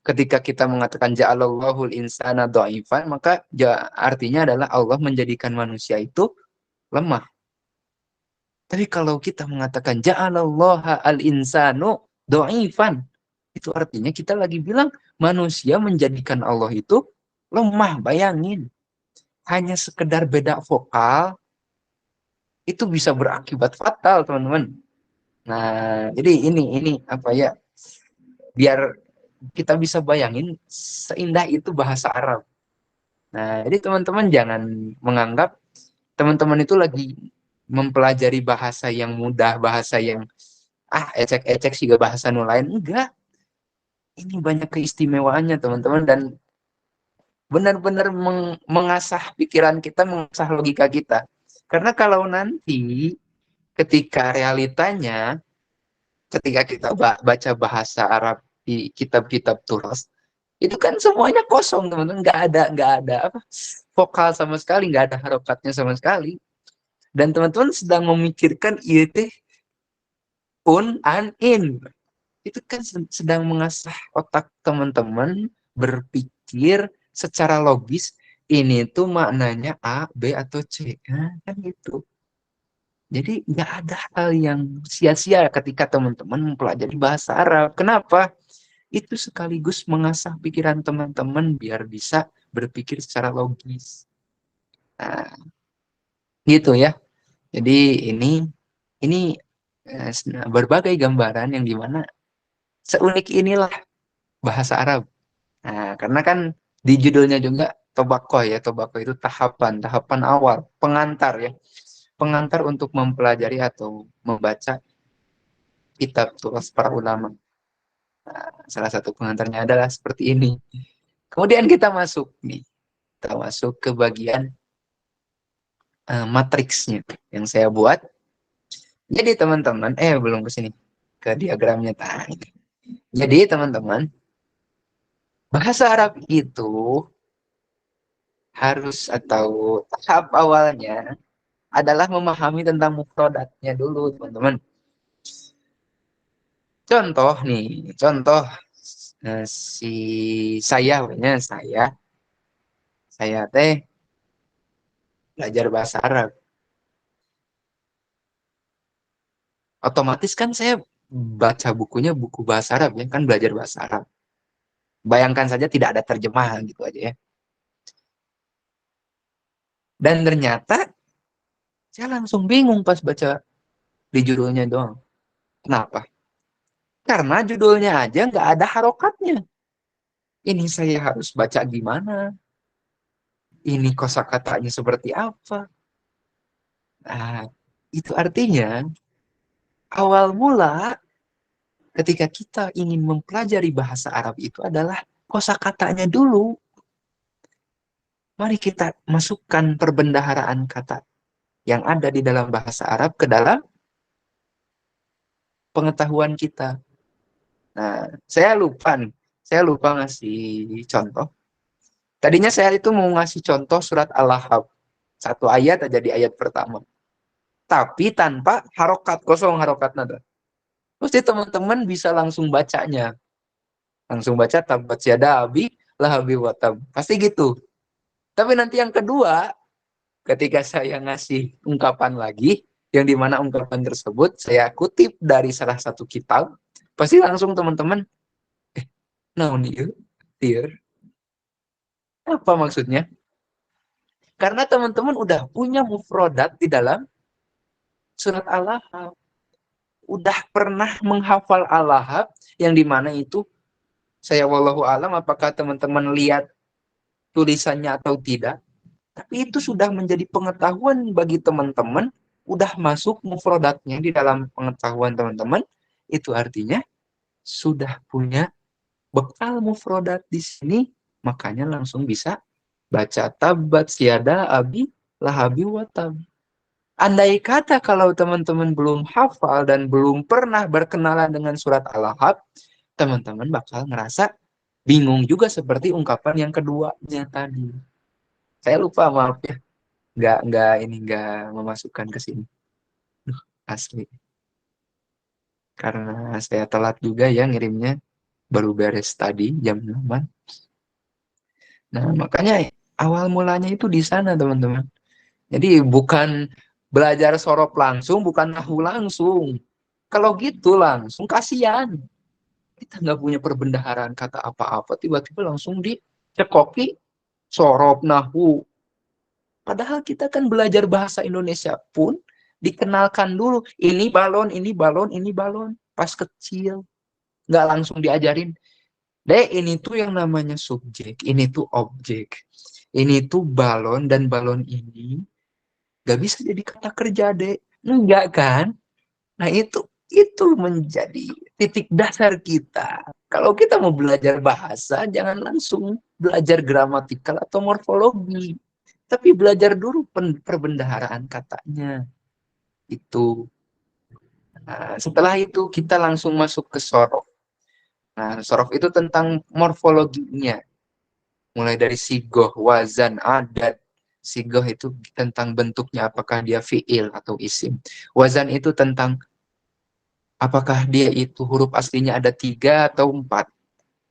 Ketika kita mengatakan ja'alallahul insana do'ifan, maka artinya adalah Allah menjadikan manusia itu lemah. Tapi kalau kita mengatakan ja'alallaha al-insanu do'ifan, itu artinya kita lagi bilang manusia menjadikan Allah itu lemah. Bayangin, hanya sekedar beda vokal, itu bisa berakibat fatal, teman-teman. Nah, jadi ini apa ya, biar kita bisa bayangin seindah itu bahasa Arab. Nah, jadi teman-teman jangan menganggap teman-teman itu lagi mempelajari bahasa yang mudah, bahasa yang ecek-ecek juga bahasa nu lain. Enggak. Ini banyak keistimewaannya teman-teman dan benar-benar mengasah pikiran kita, mengasah logika kita. Karena kalau nanti ketika realitanya, ketika kita baca bahasa Arab di kitab-kitab turas, itu kan semuanya kosong teman-teman, nggak ada apa vokal sama sekali, nggak ada harokatnya sama sekali. Dan teman-teman sedang memikirkan itu an in, itu kan sedang mengasah otak teman-teman berpikir secara logis, ini tuh maknanya A, B, atau C. Nah, kan gitu. Jadi nggak ada hal yang sia-sia ketika teman-teman mempelajari bahasa Arab. Kenapa? Itu sekaligus mengasah pikiran teman-teman biar bisa berpikir secara logis. Nah, gitu ya. Jadi ini berbagai gambaran yang dimana seunik inilah bahasa Arab. Nah, karena kan di judulnya juga tobako ya, tobako itu tahapan awal, pengantar ya, pengantar untuk mempelajari atau membaca kitab tulis para ulama. Nah, salah satu pengantarnya adalah seperti ini. Kemudian kita masuk ke bagian matriksnya yang saya buat. Jadi teman-teman, belum ke sini, ke diagramnya. Jadi teman-teman, bahasa Arab itu harus atau tahap awalnya adalah memahami tentang mufradatnya dulu, teman-teman. Contoh si saya teh belajar bahasa Arab. Otomatis kan saya baca bukunya buku bahasa Arab ya, kan belajar bahasa Arab. Bayangkan saja tidak ada terjemahan gitu aja ya. Dan ternyata saya langsung bingung pas baca di judulnya doang. Kenapa? Karena judulnya aja nggak ada harokatnya. Ini saya harus baca gimana? Ini kosakatanya seperti apa? Nah, itu artinya awal mula ketika kita ingin mempelajari bahasa Arab itu adalah kosakatanya dulu. Mari kita masukkan perbendaharaan kata yang ada di dalam bahasa Arab ke dalam pengetahuan kita. Nah, saya lupa ngasih contoh. Tadinya saya itu mau ngasih contoh surat Al-Lahab. Satu ayat aja di ayat pertama. Tapi tanpa harokat, kosong harokat nada. Pasti teman-teman bisa langsung bacanya. Langsung baca tabat yada abi lahabi watab. Pasti gitu. Tapi nanti yang kedua, ketika saya ngasih ungkapan lagi, yang dimana ungkapan tersebut saya kutip dari salah satu kitab, pasti langsung teman-teman, naon ieu? Ieu. Apa maksudnya? Karena teman-teman udah punya mufrodat di dalam surat Al-Lahab. Udah pernah menghafal Al-Lahab, yang dimana itu, saya wallahu alam apakah teman-teman lihat tulisannya atau tidak, tapi itu sudah menjadi pengetahuan bagi teman-teman, udah masuk mufrodatnya di dalam pengetahuan teman-teman, itu artinya sudah punya bekal mufrodat di sini, makanya langsung bisa baca tabat siada abi lahabi watab. Andai kata kalau teman-teman belum hafal dan belum pernah berkenalan dengan surat Al-Lahab, teman-teman bakal ngerasa bingung juga seperti ungkapan yang keduanya tadi. Saya lupa, maaf ya. Nggak memasukkan ke sini. Asli. Karena saya telat juga ya ngirimnya. Baru beres tadi jam 8. Nah, makanya awal mulanya itu di sana, teman-teman. Jadi bukan belajar sorop langsung, bukan nahu langsung. Kalau gitu langsung kasihan. Kita nggak punya perbendaharaan kata apa-apa, tiba-tiba langsung dicekoki sorop nahu. Padahal kita kan belajar bahasa Indonesia pun dikenalkan dulu. Ini balon, ini balon, ini balon. Pas kecil. Nggak langsung diajarin. Dek, ini tuh yang namanya subjek. Ini tuh objek. Ini tuh balon, dan balon ini nggak bisa jadi kata kerja, Dek. Enggak kan? Nah, itu menjadi titik dasar kita. Kalau kita mau belajar bahasa, jangan langsung belajar gramatikal atau morfologi. Tapi belajar dulu perbendaharaan katanya. Itu. Nah, setelah itu kita langsung masuk ke sorof. Nah, sorof itu tentang morfologinya. Mulai dari sigoh, wazan, adat. Sigoh itu tentang bentuknya, apakah dia fi'il atau isim. Wazan itu tentang apakah dia itu huruf aslinya ada 3 atau 4.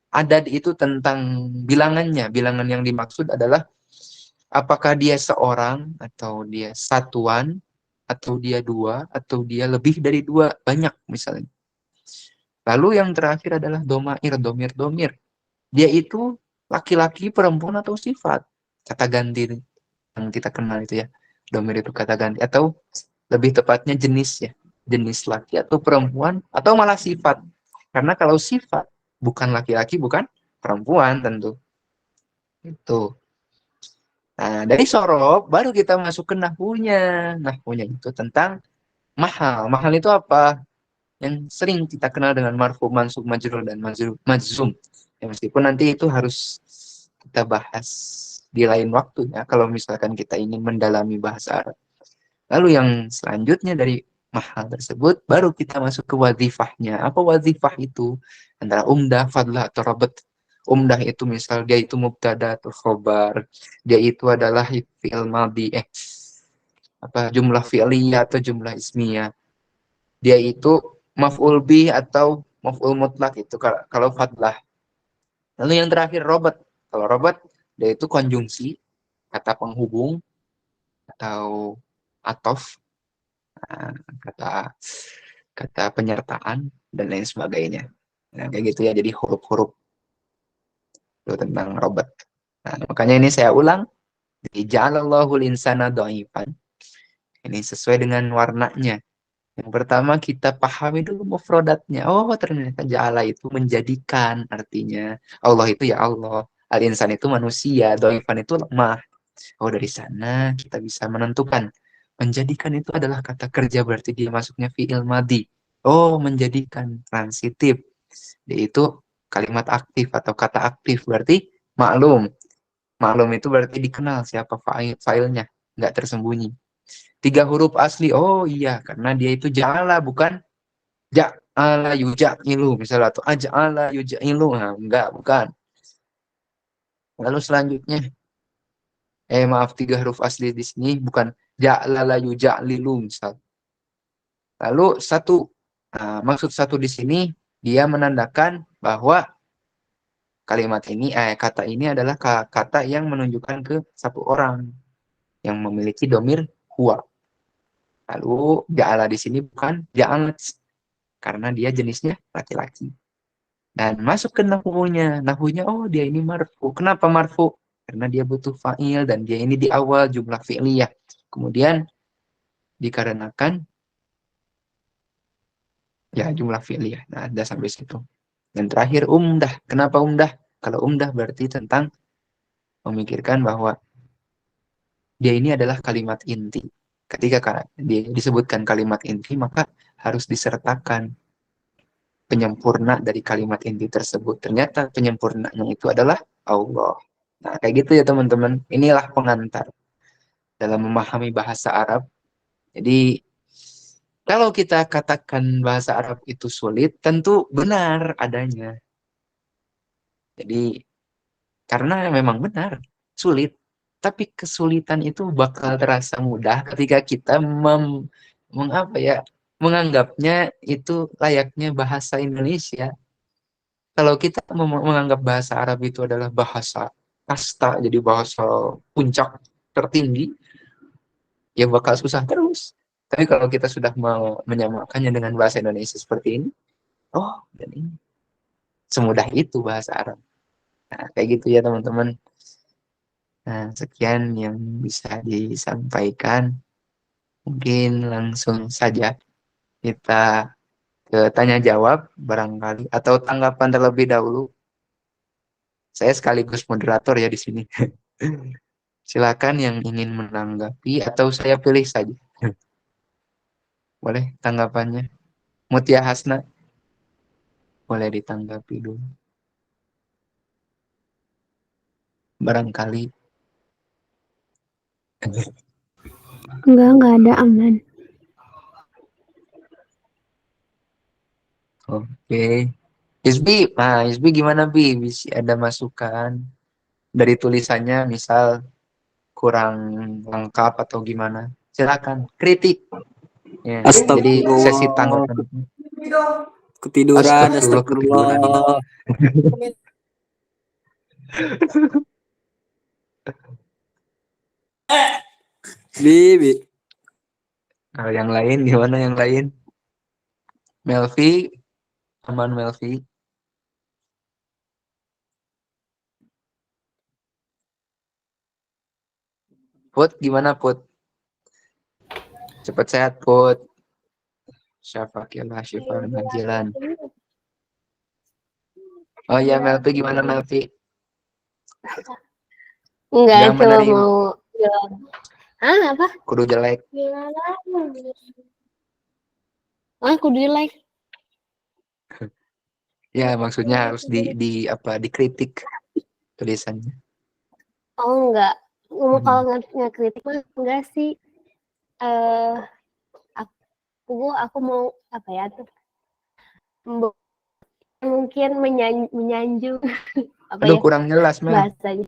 Adat itu tentang bilangannya. Bilangan yang dimaksud adalah apakah dia seorang, atau dia satuan, atau dia 2, atau dia lebih dari 2, banyak misalnya. Lalu yang terakhir adalah domair, domir. Dia itu laki-laki, perempuan, atau sifat. Kata ganti yang kita kenal itu ya. Domir itu kata ganti, atau lebih tepatnya jenis ya. Jenis laki atau perempuan, atau malah sifat. Karena kalau sifat, bukan laki-laki, bukan perempuan tentu. Itu. Nah, dari sorof baru kita masuk ke nahwunya. Nahwunya itu tentang mahal. Mahal itu apa? Yang sering kita kenal dengan marfu, mansub, majrur, dan majzum. Ya, meskipun nanti itu harus kita bahas di lain waktu ya, kalau misalkan kita ingin mendalami bahasa Arab. Lalu yang selanjutnya dari mahal tersebut, baru kita masuk ke wazifahnya. Apa wazifah itu? Antara umdah, fadlah, atau rabat. Umdah itu misal dia itu mubtada atau khobar, dia itu adalah fi'il madhi, jumlah fi'liyah atau jumlah ismiyah. Dia itu maf'ul bih atau maf'ul mutlak, itu kalau fadlah. Lalu yang terakhir robat. Kalau robat, dia itu konjungsi, kata penghubung, atau atof, kata penyertaan, dan lain sebagainya. Nah, kayak gitu ya, jadi huruf-huruf itu tentang robat. Nah, makanya ini saya ulang, ja'alallahul insana dhaifan. Ini sesuai dengan warnanya. Yang pertama kita pahami dulu mufrodatnya. Oh, ternyata ja'ala itu menjadikan, artinya Allah itu ya Allah. Al-insan itu manusia, dhaifan itu lemah. Oh, dari sana kita bisa menentukan. Menjadikan itu adalah kata kerja, berarti dia masuknya fi'il madhi. Oh, menjadikan, transitif. Dia itu kalimat aktif atau kata aktif, berarti maklum. Maklum itu berarti dikenal siapa failnya, nggak tersembunyi. 3 huruf asli, oh iya, karena dia itu ja'ala, bukan ja'ala yuja'ilu, misalnya, atau aja'ala yuja'ilu, nah, enggak, bukan. Lalu selanjutnya, Maaf, 3 huruf asli di sini bukan ja'la la yuja'lilu misal. Lalu maksud satu di sini dia menandakan bahwa kalimat ini, kata ini adalah kata yang menunjukkan ke satu orang yang memiliki domir huwa. Lalu ja'ala di sini bukan ja'alat karena dia jenisnya laki-laki. Dan masuk ke nahunya. Nahunya, oh dia ini marfu. Kenapa marfu? Karena dia butuh fa'il dan dia ini di awal jumlah fi'liyah. Kemudian dikarenakan ya jumlah fi'liyah. Nah, ada sampai situ. Dan terakhir umdah. Kenapa umdah? Kalau umdah berarti tentang memikirkan bahwa dia ini adalah kalimat inti. Ketika dia disebutkan kalimat inti, maka harus disertakan penyempurna dari kalimat inti tersebut. Ternyata penyempurnanya itu adalah Allah. Nah, kayak gitu ya teman-teman. Inilah pengantar dalam memahami bahasa Arab. Jadi, kalau kita katakan bahasa Arab itu sulit, tentu benar adanya. Jadi, karena memang benar, sulit. Tapi kesulitan itu bakal terasa mudah ketika kita menganggapnya itu layaknya bahasa Indonesia. Kalau kita menganggap bahasa Arab itu adalah bahasa kasta, jadi bahasa puncak tertinggi, ya bakal susah terus. Tapi kalau kita sudah menyamakannya dengan bahasa Indonesia seperti ini, oh, dan ini semudah itu bahasa Arab. Nah, kayak gitu ya teman-teman. Nah, sekian yang bisa disampaikan. Mungkin langsung saja kita ke tanya jawab barangkali atau tanggapan terlebih dahulu. Saya sekaligus moderator ya di sini. Silakan yang ingin menanggapi atau saya pilih saja. Boleh tanggapannya? Mutia Hasna, boleh ditanggapi dulu. Barangkali. Enggak ada, aman. Oke. Isbi gimana Bi? Bisa ada masukan dari tulisannya misal kurang lengkap atau gimana? Silakan kritik. Ya, jadi sesi Astagfirullah. tanggapan. Ketiduran, Astagfirullah, ketiduran. astagfirullah. Bibi. Kalau yang lain gimana yang lain? Melvi, aman Melvi. Put, gimana Put? Cepat sehat Put. Syafaqillah, syifaan hajilan. Oh ya Melvi, gimana Melvi? Enggak, Jangan cuma menerima. mau bilang. Apa? Kudu jelek. Kudu like. Ya, maksudnya harus dikritik tulisannya. Oh, enggak. Kalau nggak kritik mah enggak sih. Aku mau apa ya tuh? Mungkin menyanjung apa Aduh, ya kurang jelas Mel. bahasanya.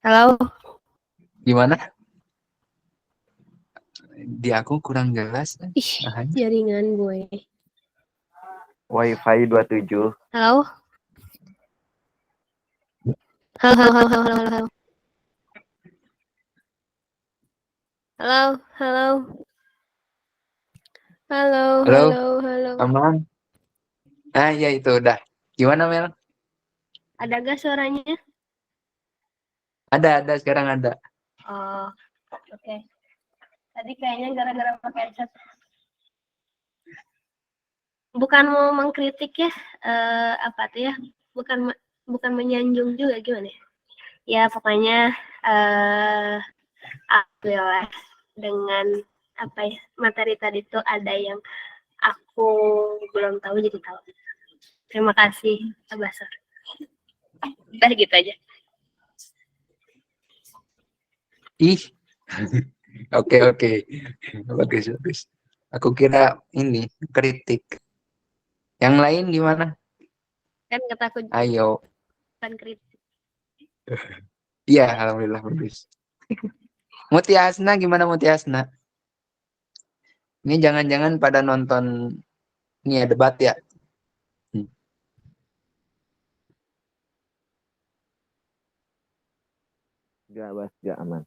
Halo, Gimana? Di aku kurang jelas. jaringan gue. Wi-Fi 27. Halo. Halo. Halo. Aman. Ya itu udah. Gimana Mel? Ada gak suaranya? Ada sekarang ada. Oh, oke. Tadi kayaknya gara-gara pakai headset. Bukan mau mengkritik ya, apa tuh ya? Bukan menyanjung juga gimana? Ya pokoknya alhamdulillah dengan apa ya materi tadi tuh ada yang aku belum tahu jadi tahu. Terima kasih Abasar. Udah gitu aja. Oke. Bagus. Aku kira ini kritik. Yang lain gimana? Kan kataku Ayo. bukan kritik. Iya, alhamdulillah bagus. Muti Hasna gimana Muti Hasna? Ini jangan-jangan pada nonton ini ya debat ya. Gak, Bas, gak aman.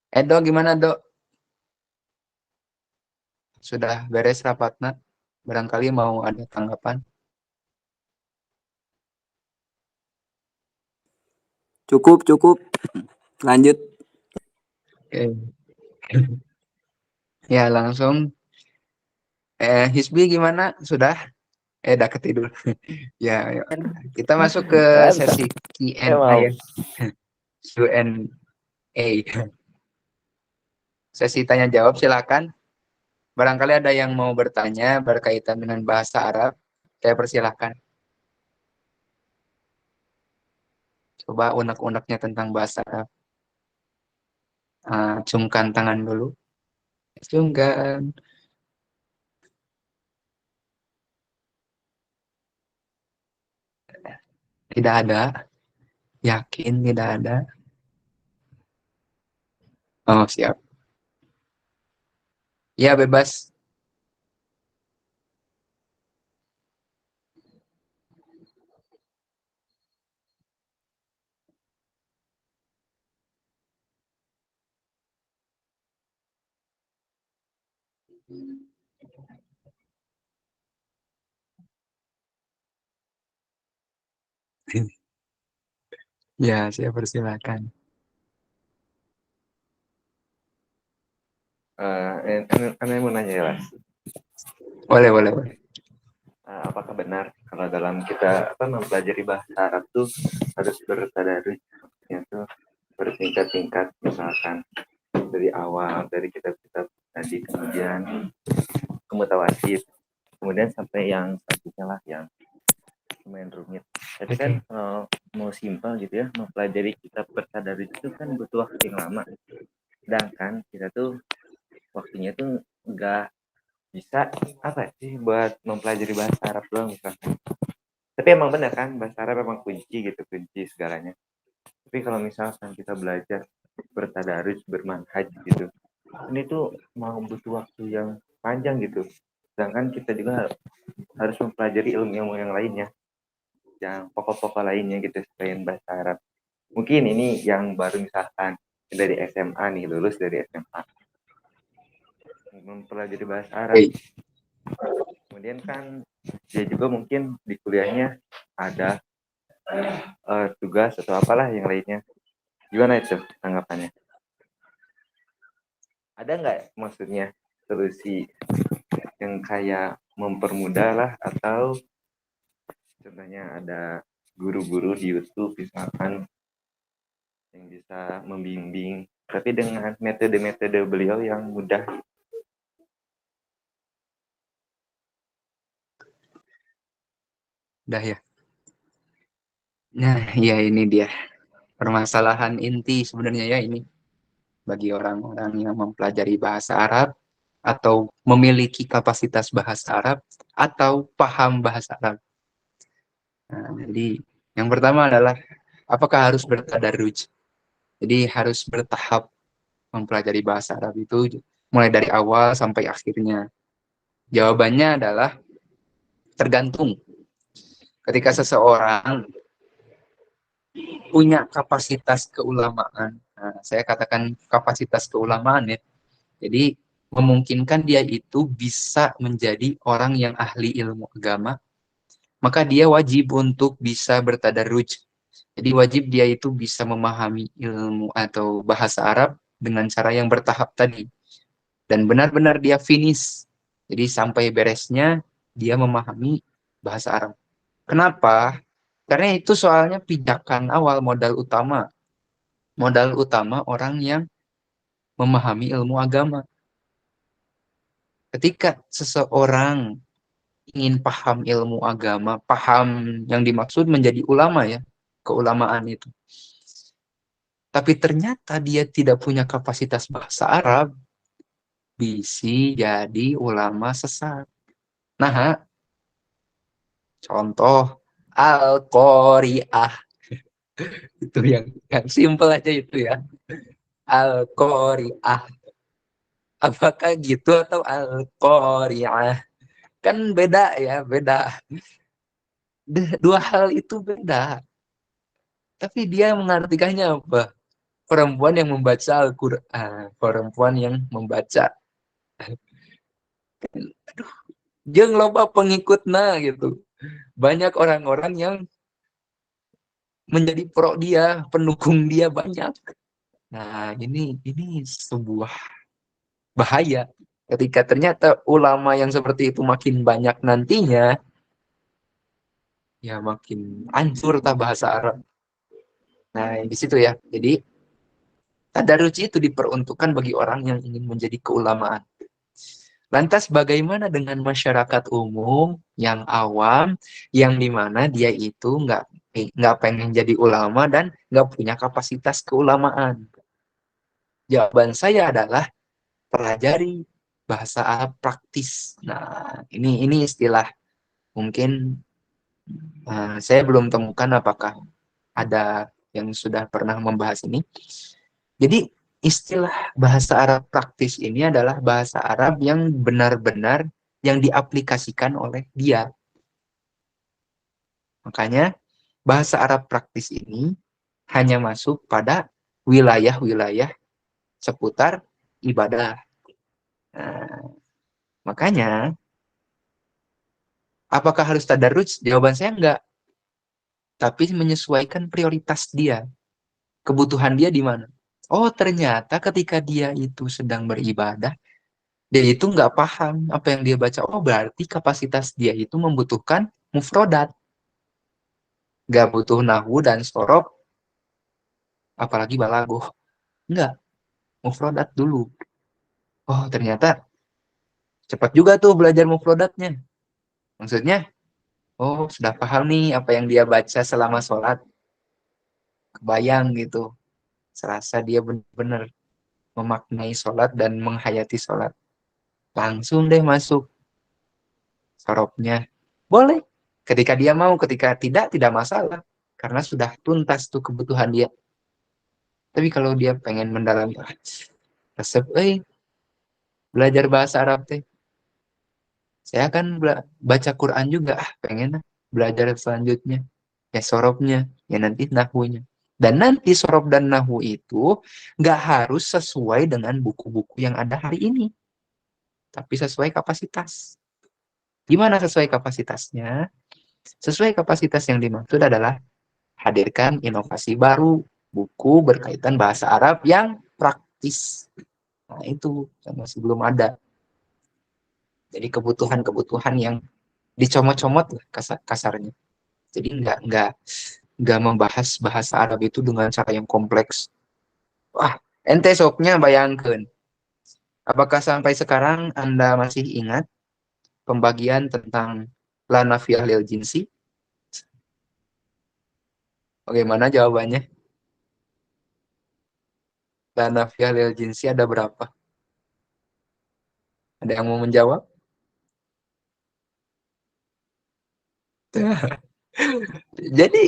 Edo gimana Dok? Sudah beres rapatnya? Barangkali mau ada tanggapan? Cukup. Lanjut. Oke. Ya langsung. Hisbi gimana? Sudah? Udah ketidur. Ya, ayo. Kita masuk ke sesi Q&A. Q&A. Sesi tanya jawab silakan. Barangkali ada yang mau bertanya berkaitan dengan bahasa Arab. Saya persilahkan. Coba unek-uneknya tentang bahasa Arab. Acungkan tangan dulu. Acungkan. Tidak ada. Yakin tidak ada. Oh, siap. Ya, bebas. Ya, saya persilakan. Aneh mau nanya ya, Mas. Boleh. Apakah benar kalau dalam kita mempelajari bahasa Arab tuh harus bertadarus, tuh bertingkat-tingkat, misalkan dari awal dari kitab-kitab tadi, kemudian ke mutawasid, kemudian sampai yang selanjutnya lah yang lumayan rumit. Tapi kan kalau mau simpel gitu ya, mempelajari kitab bertadarus itu kan butuh waktu yang lama. Sedangkan kita tuh waktunya tuh nggak bisa apa sih buat mempelajari bahasa Arab doang misalkan. Tapi emang benar kan bahasa Arab emang kunci gitu, kunci segalanya. Tapi kalau misalkan kita belajar bertadarus, bermanhaj gitu, ini tuh mau butuh waktu yang panjang gitu. Sedangkan kita juga harus mempelajari ilmu-ilmu yang lainnya, yang pokok-pokok lainnya gitu selain bahasa Arab. Mungkin ini yang baru misalkan dari SMA nih, lulus dari SMA, mempelajari bahasa Arab. Kemudian kan dia juga mungkin di kuliahnya ada tugas atau apalah yang lainnya. Gimana itu tanggapannya? Ada nggak maksudnya solusi yang kayak mempermudah lah, atau contohnya ada guru-guru di YouTube misalkan yang bisa membimbing tapi dengan metode-metode beliau yang mudah. Udah ya. Nah, ya ini dia. Permasalahan inti sebenarnya ya ini. Bagi orang-orang yang mempelajari bahasa Arab atau memiliki kapasitas bahasa Arab atau paham bahasa Arab. Nah, jadi yang pertama adalah apakah harus bertadarruj? Jadi harus bertahap mempelajari bahasa Arab itu mulai dari awal sampai akhirnya. Jawabannya adalah tergantung. Ketika seseorang punya kapasitas keulamaan, nah, saya katakan kapasitas keulamaan ya. Jadi memungkinkan dia itu bisa menjadi orang yang ahli ilmu agama, maka dia wajib untuk bisa bertadarruj. Jadi wajib dia itu bisa memahami ilmu atau bahasa Arab dengan cara yang bertahap tadi. Dan benar-benar dia finish. Jadi sampai beresnya dia memahami bahasa Arab. Kenapa? Karena itu soalnya pijakan awal, modal utama. Modal utama orang yang memahami ilmu agama. Ketika seseorang ingin paham ilmu agama, paham yang dimaksud menjadi ulama ya, keulamaan itu. Tapi ternyata dia tidak punya kapasitas bahasa Arab, bisi jadi ulama sesat. Nah, contoh Al-Qari'ah. Itu yang simple aja itu ya. Al-Qari'ah. Apakah gitu atau Al-Qari'ah? Kan beda ya, beda. Dua hal itu beda. Tapi dia mengartikannya apa? Perempuan yang membaca Al-Quran, perempuan yang membaca. Aduh, jeung loba pengikutna gitu. Banyak orang-orang yang menjadi pro dia, pendukung dia banyak. Nah, ini sebuah bahaya. Ketika ternyata ulama yang seperti itu makin banyak nantinya, ya makin hancur tak bahasa Arab. Nah, di situ ya. Jadi tadarruj itu diperuntukkan bagi orang yang ingin menjadi keulamaan. Lantas bagaimana dengan masyarakat umum yang awam, yang dimana dia itu nggak pengen jadi ulama dan nggak punya kapasitas keulamaan? Jawaban saya adalah pelajari bahasa Arab praktis. Nah, ini istilah mungkin saya belum temukan apakah ada yang sudah pernah membahas ini. Jadi istilah bahasa Arab praktis ini adalah bahasa Arab yang benar-benar yang diaplikasikan oleh dia. Makanya bahasa Arab praktis ini hanya masuk pada wilayah-wilayah seputar ibadah. Nah, makanya apakah harus tadarruj? Jawaban saya enggak. Tapi menyesuaikan prioritas dia. Kebutuhan dia di mana? Oh, ternyata ketika dia itu sedang beribadah, dia itu nggak paham apa yang dia baca. Oh, berarti kapasitas dia itu membutuhkan mufrodat. Nggak butuh nahwu dan sorob, apalagi balagoh. Nggak, mufrodat dulu. Oh, ternyata cepat juga tuh belajar mufrodatnya. Maksudnya, oh, sudah paham nih apa yang dia baca selama sholat. Kebayang gitu. Serasa dia benar-benar memaknai sholat dan menghayati sholat. Langsung deh masuk sorobnya. Boleh. Ketika dia mau, ketika tidak masalah. Karena sudah tuntas tuh kebutuhan dia. Tapi kalau dia pengen mendalami, resep, belajar bahasa Arab teh. Saya akan baca Quran juga, pengen belajar selanjutnya. Ya sorobnya, ya nanti nahwunya. Dan nanti sorob dan nahwu itu nggak harus sesuai dengan buku-buku yang ada hari ini. Tapi sesuai kapasitas. Gimana sesuai kapasitasnya? Sesuai kapasitas yang dimaksud adalah hadirkan inovasi baru, buku berkaitan bahasa Arab yang praktis. Nah, itu yang masih belum ada. Jadi kebutuhan-kebutuhan yang dicomot-comot lah kasarnya. Jadi nggak membahas bahasa Arab itu dengan cara yang kompleks. Wah, ente soknya bayangkan. Apakah sampai sekarang Anda masih ingat pembagian tentang la nafiyah lil jinsi? Bagaimana jawabannya? La nafiyah lil jinsi ada berapa? Ada yang mau menjawab? Jadi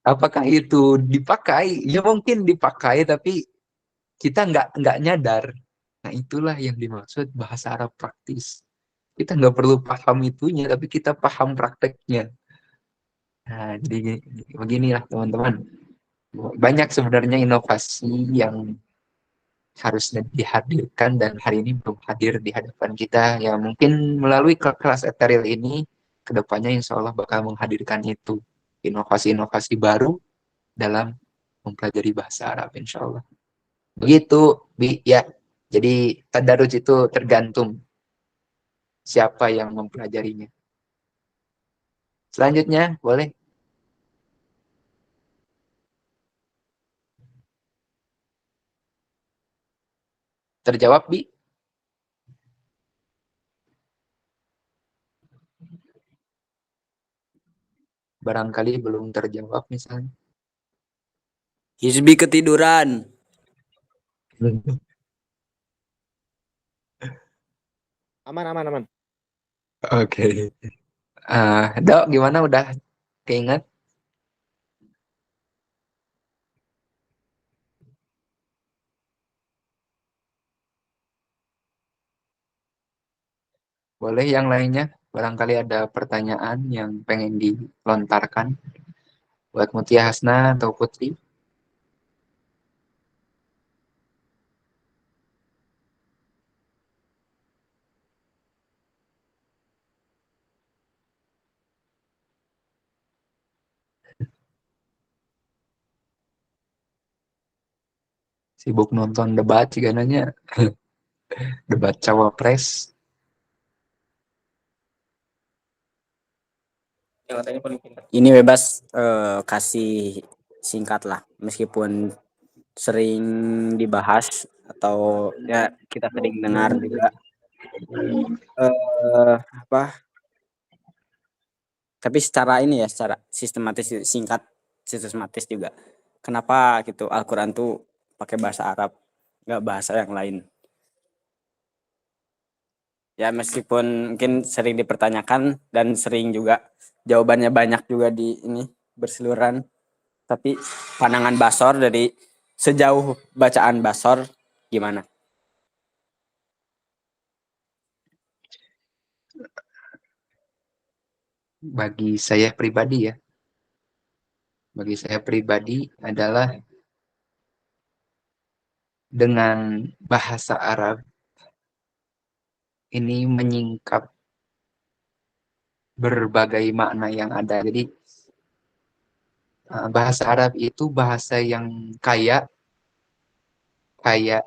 apakah itu dipakai? Ya mungkin dipakai, tapi kita nggak nyadar. Nah itulah yang dimaksud bahasa Arab praktis. Kita nggak perlu paham itunya, tapi kita paham prakteknya. Nah jadi beginilah teman-teman. Banyak sebenarnya inovasi yang harusnya dihadirkan dan hari ini belum hadir di hadapan kita. Ya mungkin melalui kelas eteril ini, kedepannya insya Allah bakal menghadirkan itu. Inovasi-inovasi baru dalam mempelajari bahasa Arab insya Allah. Begitu, Bi, ya. Jadi tadarruj itu tergantung siapa yang mempelajarinya. Selanjutnya, boleh. Terjawab, Bi? Barangkali belum terjawab misalnya. Hizbi ketiduran. Aman, aman, aman. Oke. Dok, gimana udah keinget? Boleh yang lainnya? Barangkali ada pertanyaan yang pengen dilontarkan buat Mutia Hasna atau Putri. Sibuk nonton debat juga nanya. Debat cawapres. Ini bebas kasih singkat lah, meskipun sering dibahas atau ya kita sering dengar juga. Apa? Tapi secara ini ya, secara sistematis singkat, sistematis juga. Kenapa gitu Al-Quran tuh pakai bahasa Arab, nggak bahasa yang lain? Ya meskipun mungkin sering dipertanyakan dan sering juga jawabannya banyak juga di ini berseliweran, tapi pandangan Basor dari sejauh bacaan Basor gimana? Bagi saya pribadi adalah dengan bahasa Arab ini menyingkap berbagai makna yang ada. Jadi bahasa Arab itu bahasa yang kaya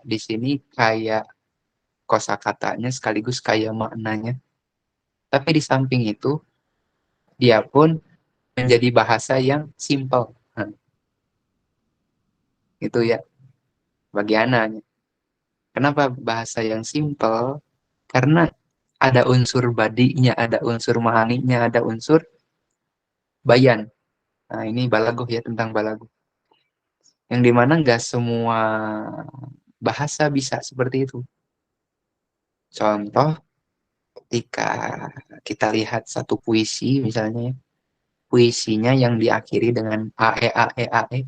di sini kaya kosakatanya sekaligus kaya maknanya. Tapi di samping itu dia pun menjadi bahasa yang simple. Nah, itu ya bagi anaknya. Kenapa bahasa yang simple? Karena ada unsur badinya, ada unsur ma'aninya, ada unsur bayan. Nah, ini balagoh ya, tentang balagoh. Yang dimana nggak semua bahasa bisa seperti itu. Contoh, ketika kita lihat satu puisi misalnya, puisinya yang diakhiri dengan ae,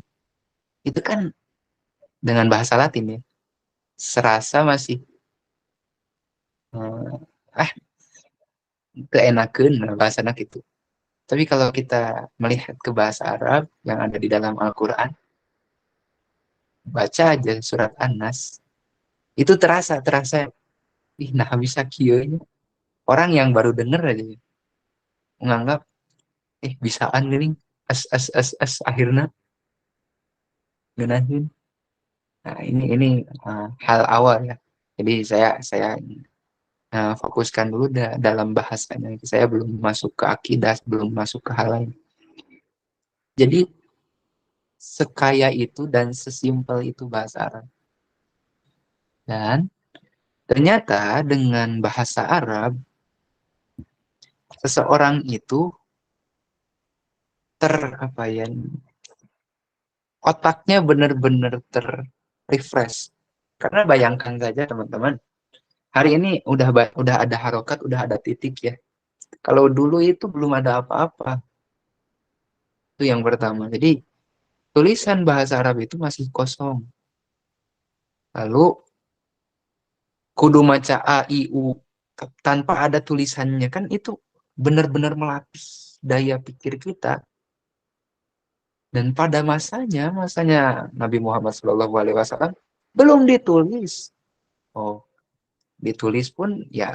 itu kan dengan bahasa Latin ya. Serasa masih keenakan bahasa anak itu. Tapi kalau kita melihat ke bahasa Arab yang ada di dalam Al-Quran, baca aja surat An-Nas, itu terasa, ih nah bisa kieunya. Orang yang baru denger aja menganggap, bisaan gini, akhirnya genahin. Nah, ini hal awal ya. Jadi saya fokuskan dulu dalam bahasanya. Saya belum masuk ke akidah, belum masuk ke hal lain. Jadi sekaya itu dan sesimpel itu bahasa Arab. Dan ternyata dengan bahasa Arab, seseorang itu otaknya benar-benar refresh. Karena bayangkan saja teman-teman, hari ini udah ada harokat, udah ada titik ya. Kalau dulu itu belum ada apa-apa. Itu yang pertama. Jadi tulisan bahasa Arab itu masih kosong. Lalu kudu maca A, I, U tanpa ada tulisannya, kan itu benar-benar melatih daya pikir kita. Dan pada masanya Nabi Muhammad SAW belum ditulis. Oh, ditulis pun ya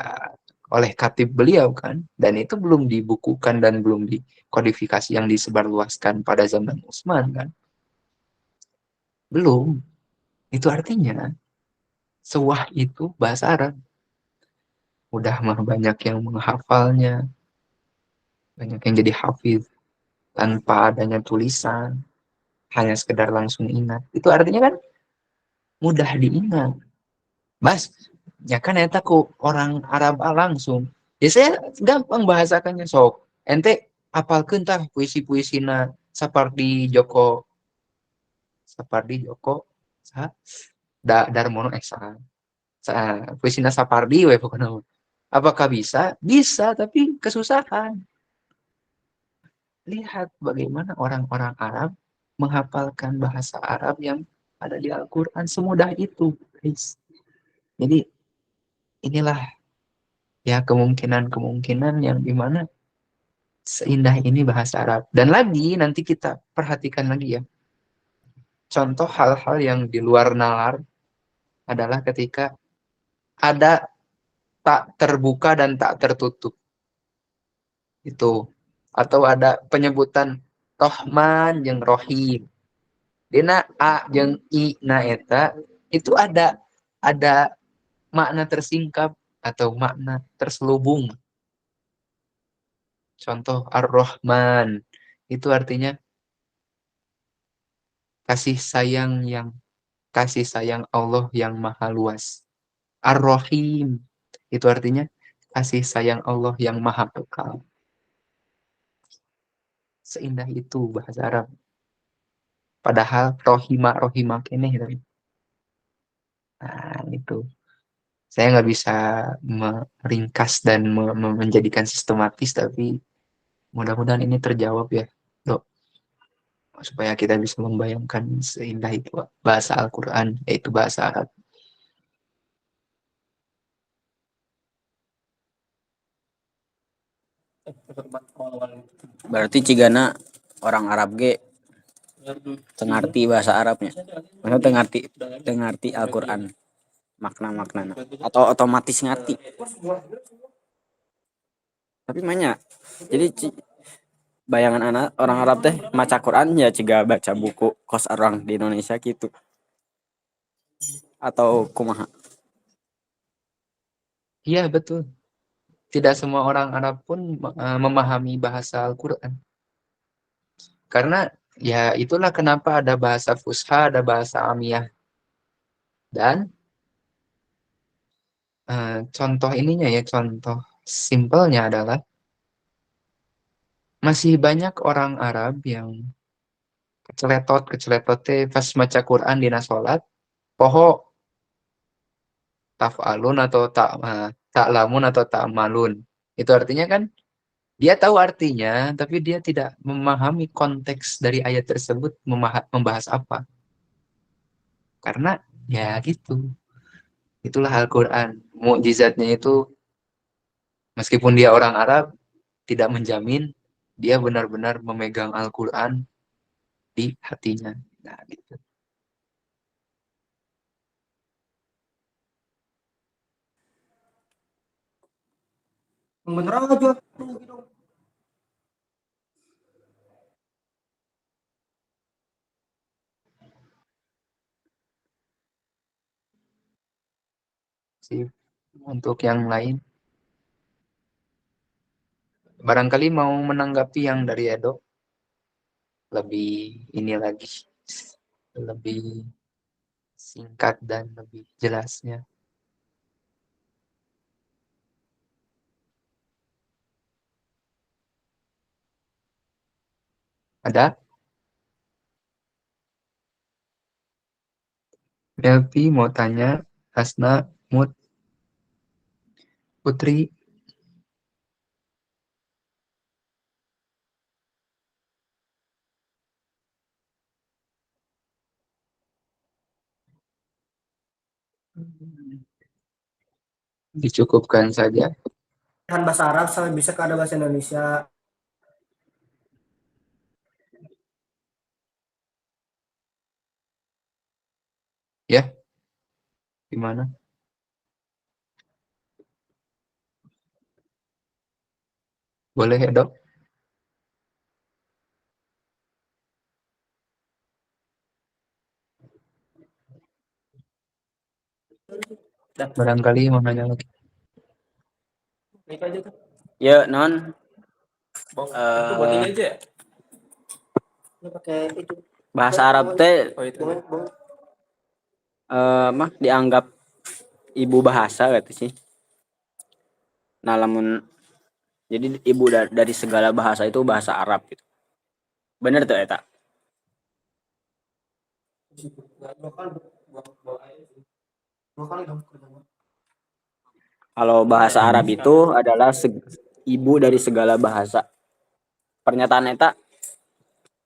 oleh katib beliau kan, dan itu belum dibukukan dan belum dikodifikasi yang disebarluaskan pada zaman Utsman kan. Belum. Itu artinya sewah itu bahasa Arab. Udah mah banyak yang menghafalnya, banyak yang jadi hafiz tanpa adanya tulisan, hanya sekedar langsung ingat. Itu artinya kan mudah diingat. Mas, ya kan eta ku orang Arab langsung. Ya saya gampang bahasakannya sok. Ente apalkeun tah puisi-puisina Sapardi Djoko sa Darmono sa puisina Sapardi we pokona. Apakah bisa? Bisa, tapi kesusahan. Lihat bagaimana orang-orang Arab menghafalkan bahasa Arab yang ada di Al-Quran semudah itu, guys. Jadi inilah ya kemungkinan-kemungkinan yang dimana seindah ini bahasa Arab. Dan lagi nanti kita perhatikan lagi ya. Contoh hal-hal yang di luar nalar adalah ketika ada tak terbuka dan tak tertutup. Itu. Atau ada penyebutan Rahman yang Rohim. Dina A yang I na eta itu ada makna tersingkap atau makna terselubung. Contoh Ar-Rahman itu artinya kasih sayang Allah yang maha luas. Ar-Rahim itu artinya kasih sayang Allah yang maha kekal. Seindah itu bahasa Arab. Padahal rohima kene gitu. Nah, itu. Saya nggak bisa meringkas dan menjadikan sistematis, tapi mudah-mudahan ini terjawab ya, Dok. Supaya kita bisa membayangkan seindah itu bahasa Al-Quran, yaitu bahasa Arab. Berarti cigana orang Arab ge tengarti bahasa Arabnya. Maksudnya tengarti Al-Qur'an makna-maknana atau otomatis ngerti. Tapi banyak. Jadi bayangan anak orang Arab teh maca Quran ya ciga baca buku kos orang di Indonesia gitu. Atau kumaha? Iya, betul. Tidak semua orang Arab pun memahami bahasa Al-Quran. Karena ya itulah kenapa ada bahasa Fusha, ada bahasa Amiyah. Dan contoh ininya ya, contoh simpelnya adalah masih banyak orang Arab yang keceletot pas maca Quran dina salat, poho taf'alun atau ta'lamun atau ta'malun. Itu artinya kan dia tahu artinya, tapi dia tidak memahami konteks dari ayat tersebut membahas apa. Karena ya gitu. Itulah Al-Quran. Mukjizatnya itu meskipun dia orang Arab, tidak menjamin dia benar-benar memegang Al-Quran di hatinya. Nah, gitu. Bener aja. Sih, untuk yang lain, barangkali mau menanggapi yang dari Edo, lebih ini lagi, lebih singkat dan lebih jelasnya. Ada? Melvi mau tanya, Hasna, Mut, Putri, dicukupkan saja. Bahasa Arab sampai bisa ke ada bahasa Indonesia. Ya, gimana? Boleh ya, Dok? Barangkali mau nanya lagi. Ya non bahasa Arab teh mah dianggap ibu bahasa gitu sih. Nah, lamun jadi ibu dari segala bahasa itu bahasa Arab gitu. Bener tuh eta. Kalau bahasa Arab itu adalah ibu dari segala bahasa. Pernyataan eta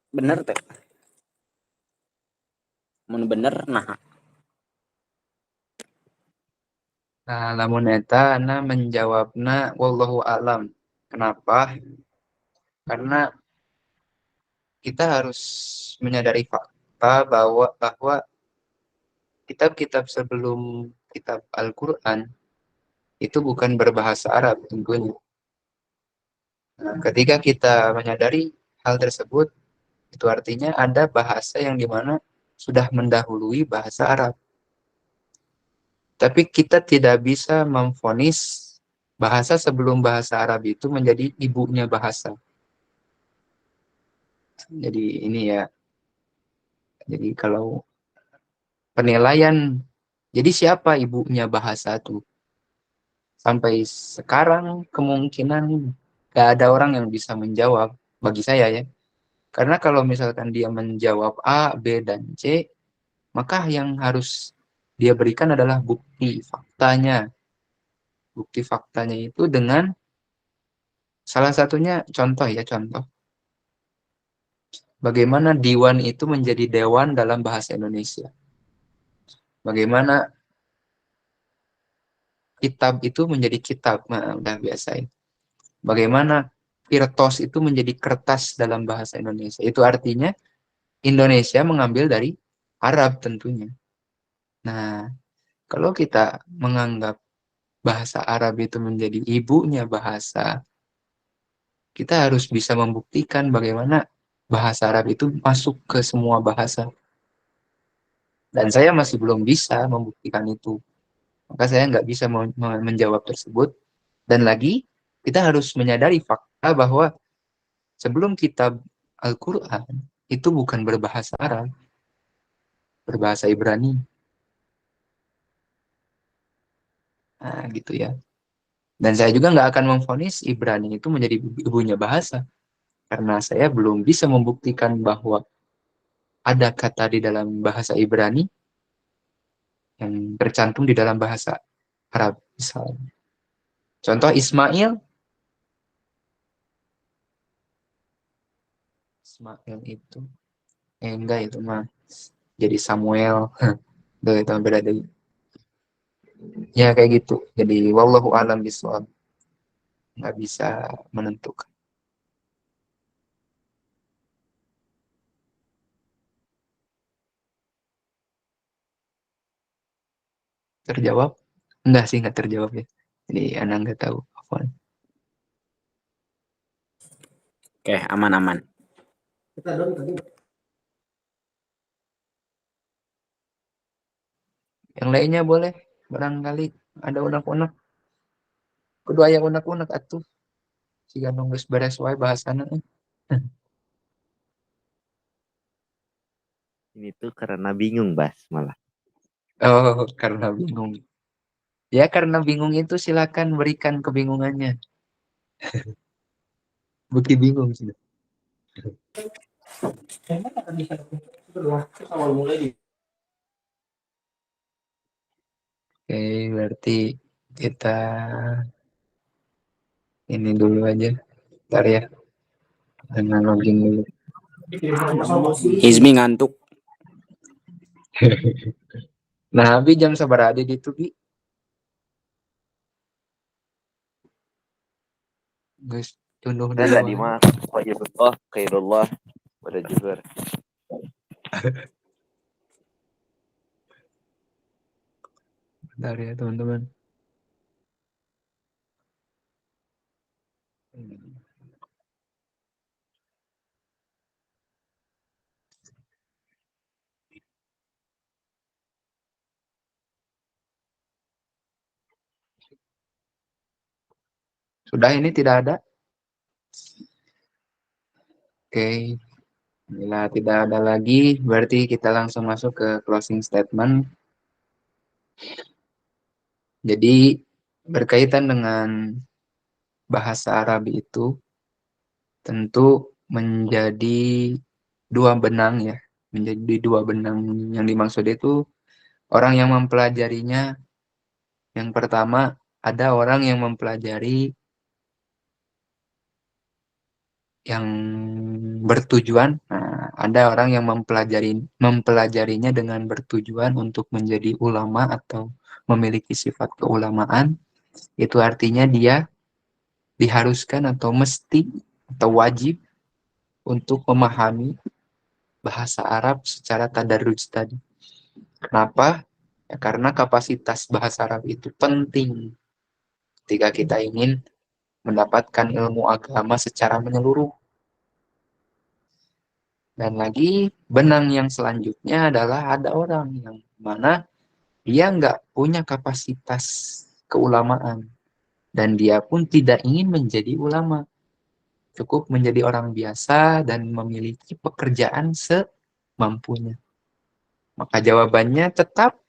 bener teh. Mun bener nah Nah, lamun eta ana menjawabna wallahu alam. Kenapa? Karena kita harus menyadari fakta bahwa kitab-kitab sebelum kitab Al-Qur'an itu bukan berbahasa Arab tentunya. Nah, ketika kita menyadari hal tersebut, itu artinya ada bahasa yang dimana sudah mendahului bahasa Arab. Tapi kita tidak bisa memvonis bahasa sebelum bahasa Arab itu menjadi ibunya bahasa. Jadi ini ya, jadi kalau penilaian, jadi siapa ibunya bahasa itu? Sampai sekarang kemungkinan gak ada orang yang bisa menjawab bagi saya ya. Karena kalau misalkan dia menjawab A, B, dan C, maka yang harus dia berikan adalah bukti faktanya. Bukti faktanya itu dengan salah satunya contoh ya, contoh. Bagaimana diwan itu menjadi dewan dalam bahasa Indonesia. Bagaimana kitab itu menjadi kitab. Nah, udah biasa ya. Bagaimana kirtos itu menjadi kertas dalam bahasa Indonesia. Itu artinya Indonesia mengambil dari Arab tentunya. Nah, kalau kita menganggap bahasa Arab itu menjadi ibunya bahasa, kita harus bisa membuktikan bagaimana bahasa Arab itu masuk ke semua bahasa. Dan saya masih belum bisa membuktikan itu. Maka saya nggak bisa menjawab tersebut. Dan lagi, kita harus menyadari fakta bahwa sebelum kitab Al-Quran, itu bukan berbahasa Arab, berbahasa Ibrani. Nah, gitu ya. Dan saya juga nggak akan memvonis Ibrani itu menjadi ibunya bahasa. Karena saya belum bisa membuktikan bahwa ada kata di dalam bahasa Ibrani yang tercantum di dalam bahasa Arab misalnya. Contoh Ismail itu enggak itu mah jadi Samuel. Itu beda deh. Ya kayak gitu. Jadi wallahu alam bishawab. Nggak bisa menentukan. Terjawab? Enggak sih, nggak terjawab ya. Jadi anak nggak tahu. Afwan. oke aman-aman. Kita dong tadi. Yang lainnya boleh. Barangkali ada unek-unek. Kedua yang unek-unek atuh. Jika nunggu beres wae bahasana. Ini tuh karena bingung, Bas, malah. Oh, karena bingung. Ya, karena bingung itu silakan berikan kebingungannya. Bukti bingung sudah. Awal mulai di Oke, berarti kita ini dulu aja. Ntar ya. Dengan login dulu. Hizmi ngantuk. Nah, Abi jam sabar ada di itu, Bi? Guys, tunduh Saya dulu. tadi mah wajibullah khairullah pada juhur. Bentar ya, teman-teman. Sudah ini tidak ada? Oke. Bila tidak ada lagi, berarti kita langsung masuk ke closing statement. Jadi, berkaitan dengan bahasa Arab itu, tentu menjadi dua benang ya. Menjadi dua benang yang dimaksud itu orang yang mempelajarinya yang pertama ada orang yang mempelajari yang bertujuan, nah, ada orang yang mempelajarinya dengan bertujuan untuk menjadi ulama atau memiliki sifat keulamaan. Itu artinya dia diharuskan atau mesti atau wajib untuk memahami bahasa Arab secara tadarruj tadi. Kenapa? Ya, karena kapasitas bahasa Arab itu penting ketika kita ingin mendapatkan ilmu agama secara menyeluruh. Dan lagi benang yang selanjutnya adalah ada orang yang mana dia nggak punya kapasitas keulamaan dan dia pun tidak ingin menjadi ulama, cukup menjadi orang biasa dan memiliki pekerjaan semampunya. Maka jawabannya tetap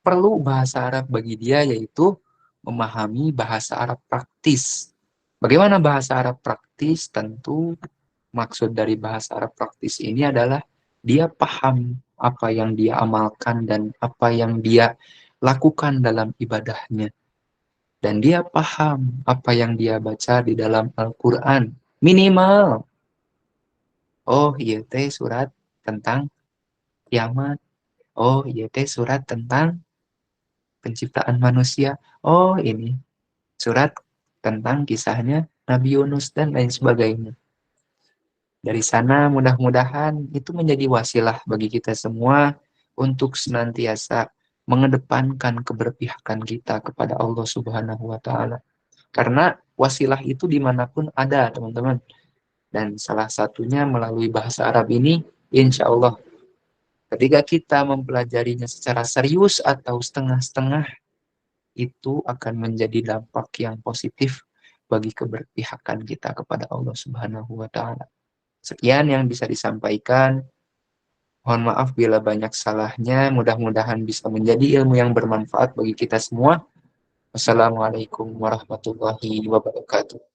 perlu bahasa Arab bagi dia, yaitu memahami bahasa Arab praktis. Bagaimana bahasa Arab praktis? Tentu maksud dari bahasa Arab praktis ini adalah dia paham apa yang dia amalkan dan apa yang dia lakukan dalam ibadahnya. Dan dia paham apa yang dia baca di dalam Al-Quran. Minimal. Oh iya teh surat tentang kiamat. Oh iya teh surat tentang penciptaan manusia. Oh ini surat tentang kisahnya Nabi Yunus dan lain sebagainya. Dari sana mudah-mudahan itu menjadi wasilah bagi kita semua untuk senantiasa mengedepankan keberpihakan kita kepada Allah Subhanahu wa Ta'ala. Karena wasilah itu dimanapun ada, teman-teman. Dan salah satunya melalui bahasa Arab ini, insya Allah, ketika kita mempelajarinya secara serius atau setengah-setengah, itu akan menjadi dampak yang positif bagi keberpihakan kita kepada Allah Subhanahu wa Ta'ala. Sekian yang bisa disampaikan. Mohon maaf bila banyak salahnya. Mudah-mudahan bisa menjadi ilmu yang bermanfaat bagi kita semua. Wassalamualaikum warahmatullahi wabarakatuh.